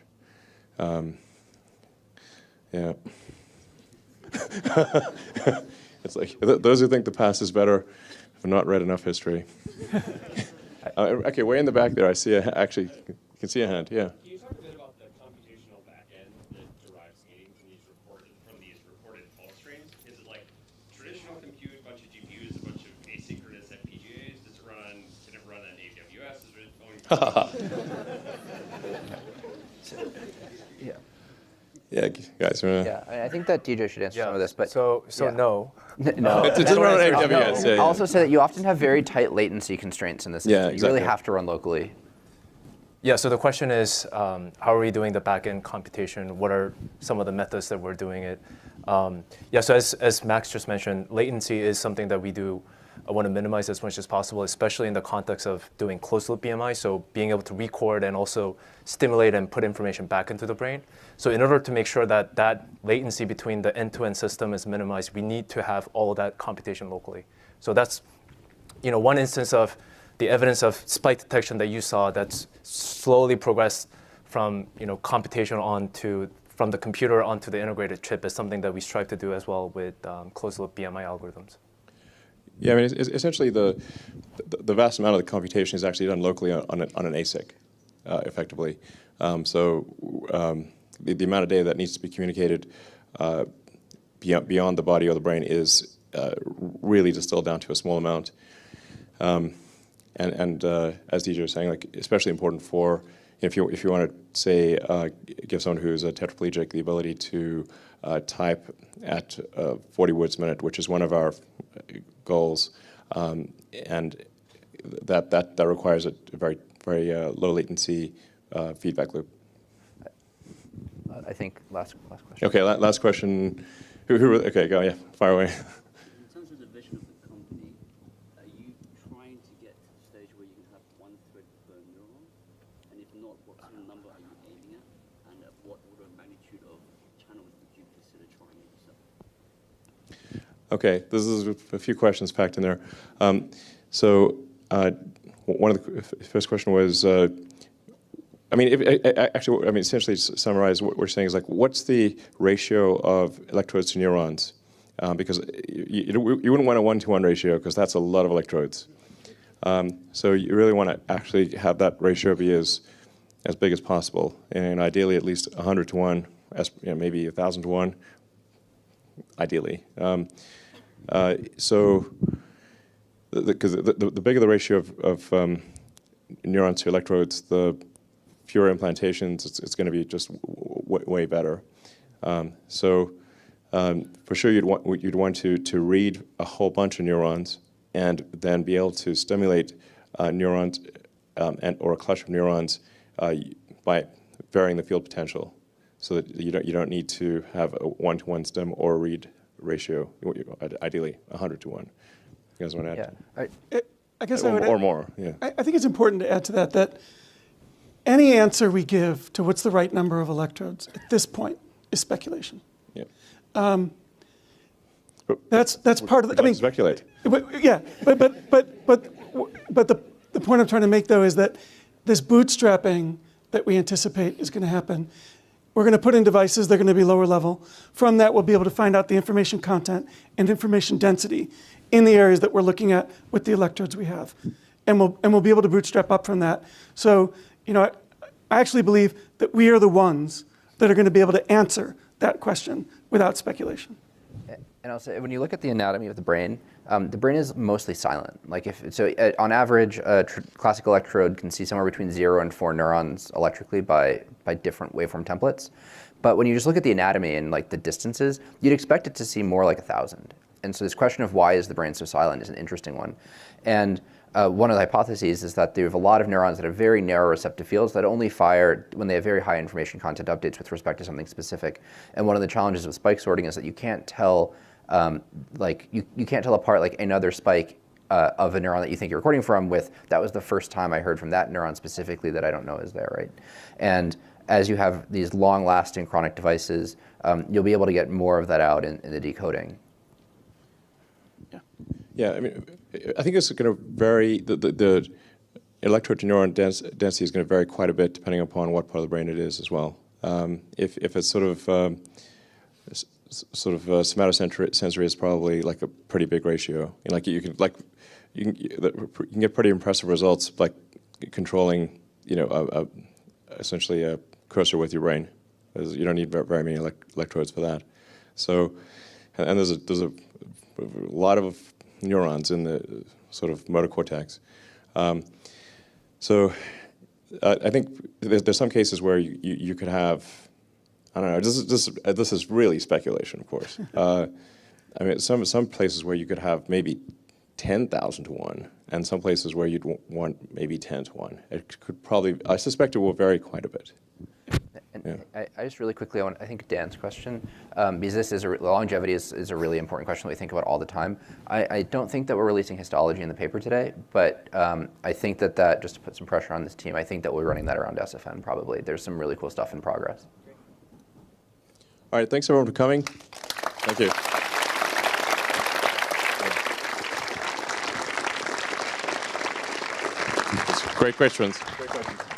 Yeah. It's like those who think the past is better have not read enough history. Okay, way in the back there, I see actually you can see a hand. Yeah. Can you talk a bit about the computational backend that derives meaning from these reported pulse streams? Is it like traditional compute, bunch of GPUs, a bunch of asynchronous FPGAs? Can it run on AWS? Is it Yeah. Yeah, guys. Yeah, I think that DJ should answer some of this, but so yeah. no. No. It doesn't run on AWS. I'll also say that you often have very tight latency constraints in this. Yeah, system. You exactly. really have to run locally. Yeah, so the question is, how are we doing the back-end computation? What are some of the methods that we're doing it? Yeah, so as Max just mentioned, latency is something that we do want to minimize as much as possible, especially in the context of doing closed-loop BMI, so being able to record and also stimulate and put information back into the brain. So in order to make sure that that latency between the end-to-end system is minimized, we need to have all of that computation locally. So that's one instance of the evidence of spike detection that you saw that's slowly progressed from computation from the computer onto the integrated chip is something that we strive to do as well with closed-loop BMI algorithms. Yeah, I mean, essentially the vast amount of the computation is actually done locally on an ASIC, effectively. The amount of data that needs to be communicated beyond the body or the brain is really distilled down to a small amount. And as DJ was saying, like especially important for if you want to say give someone who's a tetraplegic the ability to type at 40 words a minute, which is one of our goals, and that requires a very low latency feedback loop. I think last question. Okay, last question. Okay, go. Yeah, fire away. In terms of the vision of the company, are you trying to get to the stage where you can have one thread per neuron? And if not, what sort of number are you aiming at? And at what order of magnitude of channels would you consider trying yourself? Okay, this is a few questions packed in there. One of the first question was, essentially to summarize what we're saying is like, what's the ratio of electrodes to neurons? Because you wouldn't want a 1-to-1 ratio because that's a lot of electrodes. So you really want to actually have that ratio be as big as possible, and ideally at least 100-to-1, maybe 1,000-to-1, ideally. Because the bigger the ratio of neurons to electrodes, the fewer implantations, it's going to be just way better. For sure, you'd want to read a whole bunch of neurons and then be able to stimulate neurons or a cluster of neurons by varying the field potential, so that you don't need to have a 1-to-1 stim or read ratio. Ideally, 100-to-1. You guys want to add? Yeah. I guess or more. Yeah. I think it's important to add to that any answer we give to what's the right number of electrodes at this point is speculation. Yeah. That's part of the. Speculate. Yeah, but the point I'm trying to make though is that this bootstrapping that we anticipate is going to happen. We're going to put in devices, they're going to be lower level. From that, we'll be able to find out the information content and information density in the areas that we're looking at with the electrodes we have. And we'll be able to bootstrap up from that. So, I actually believe that we are the ones that are going to be able to answer that question without speculation. And I'll say, when you look at the anatomy of the brain is mostly silent. On average, a classic electrode can see somewhere between 0 and 4 neurons electrically by different waveform templates. But when you just look at the anatomy and the distances, you'd expect it to see more like 1,000. And so this question of why is the brain so silent is an interesting one. And one of the hypotheses is that there are a lot of neurons that have very narrow receptive fields that only fire when they have very high information content updates with respect to something specific. And one of the challenges with spike sorting is that you can't tell you can't tell apart another spike of a neuron that you think you're recording from with, that was the first time I heard from that neuron specifically that I don't know is there, right? And as you have these long-lasting chronic devices, you'll be able to get more of that out in the decoding. Yeah, I think it's going to vary. The electrode to neuron density is going to vary quite a bit depending upon what part of the brain it is as well. If it's sort of somatosensory is probably a pretty big ratio. You can get pretty impressive results by controlling essentially a cursor with your brain. You don't need very many electrodes for that. So, and there's a lot of neurons in the sort of motor cortex. I think there's some cases where you could have I don't know. This is really speculation, of course. I mean, some places where you could have maybe 10,000 to 1, and some places where you'd want maybe 10 to 1. It could probably, I suspect it will vary quite a bit. And I just really quickly, I think Dan's question, because this is longevity is a really important question that we think about all the time. I don't think that we're releasing histology in the paper today, but I think that just to put some pressure on this team, I think that we're running that around SFN probably. There's some really cool stuff in progress. All right, thanks everyone for coming. Thank you. Great questions. Great questions.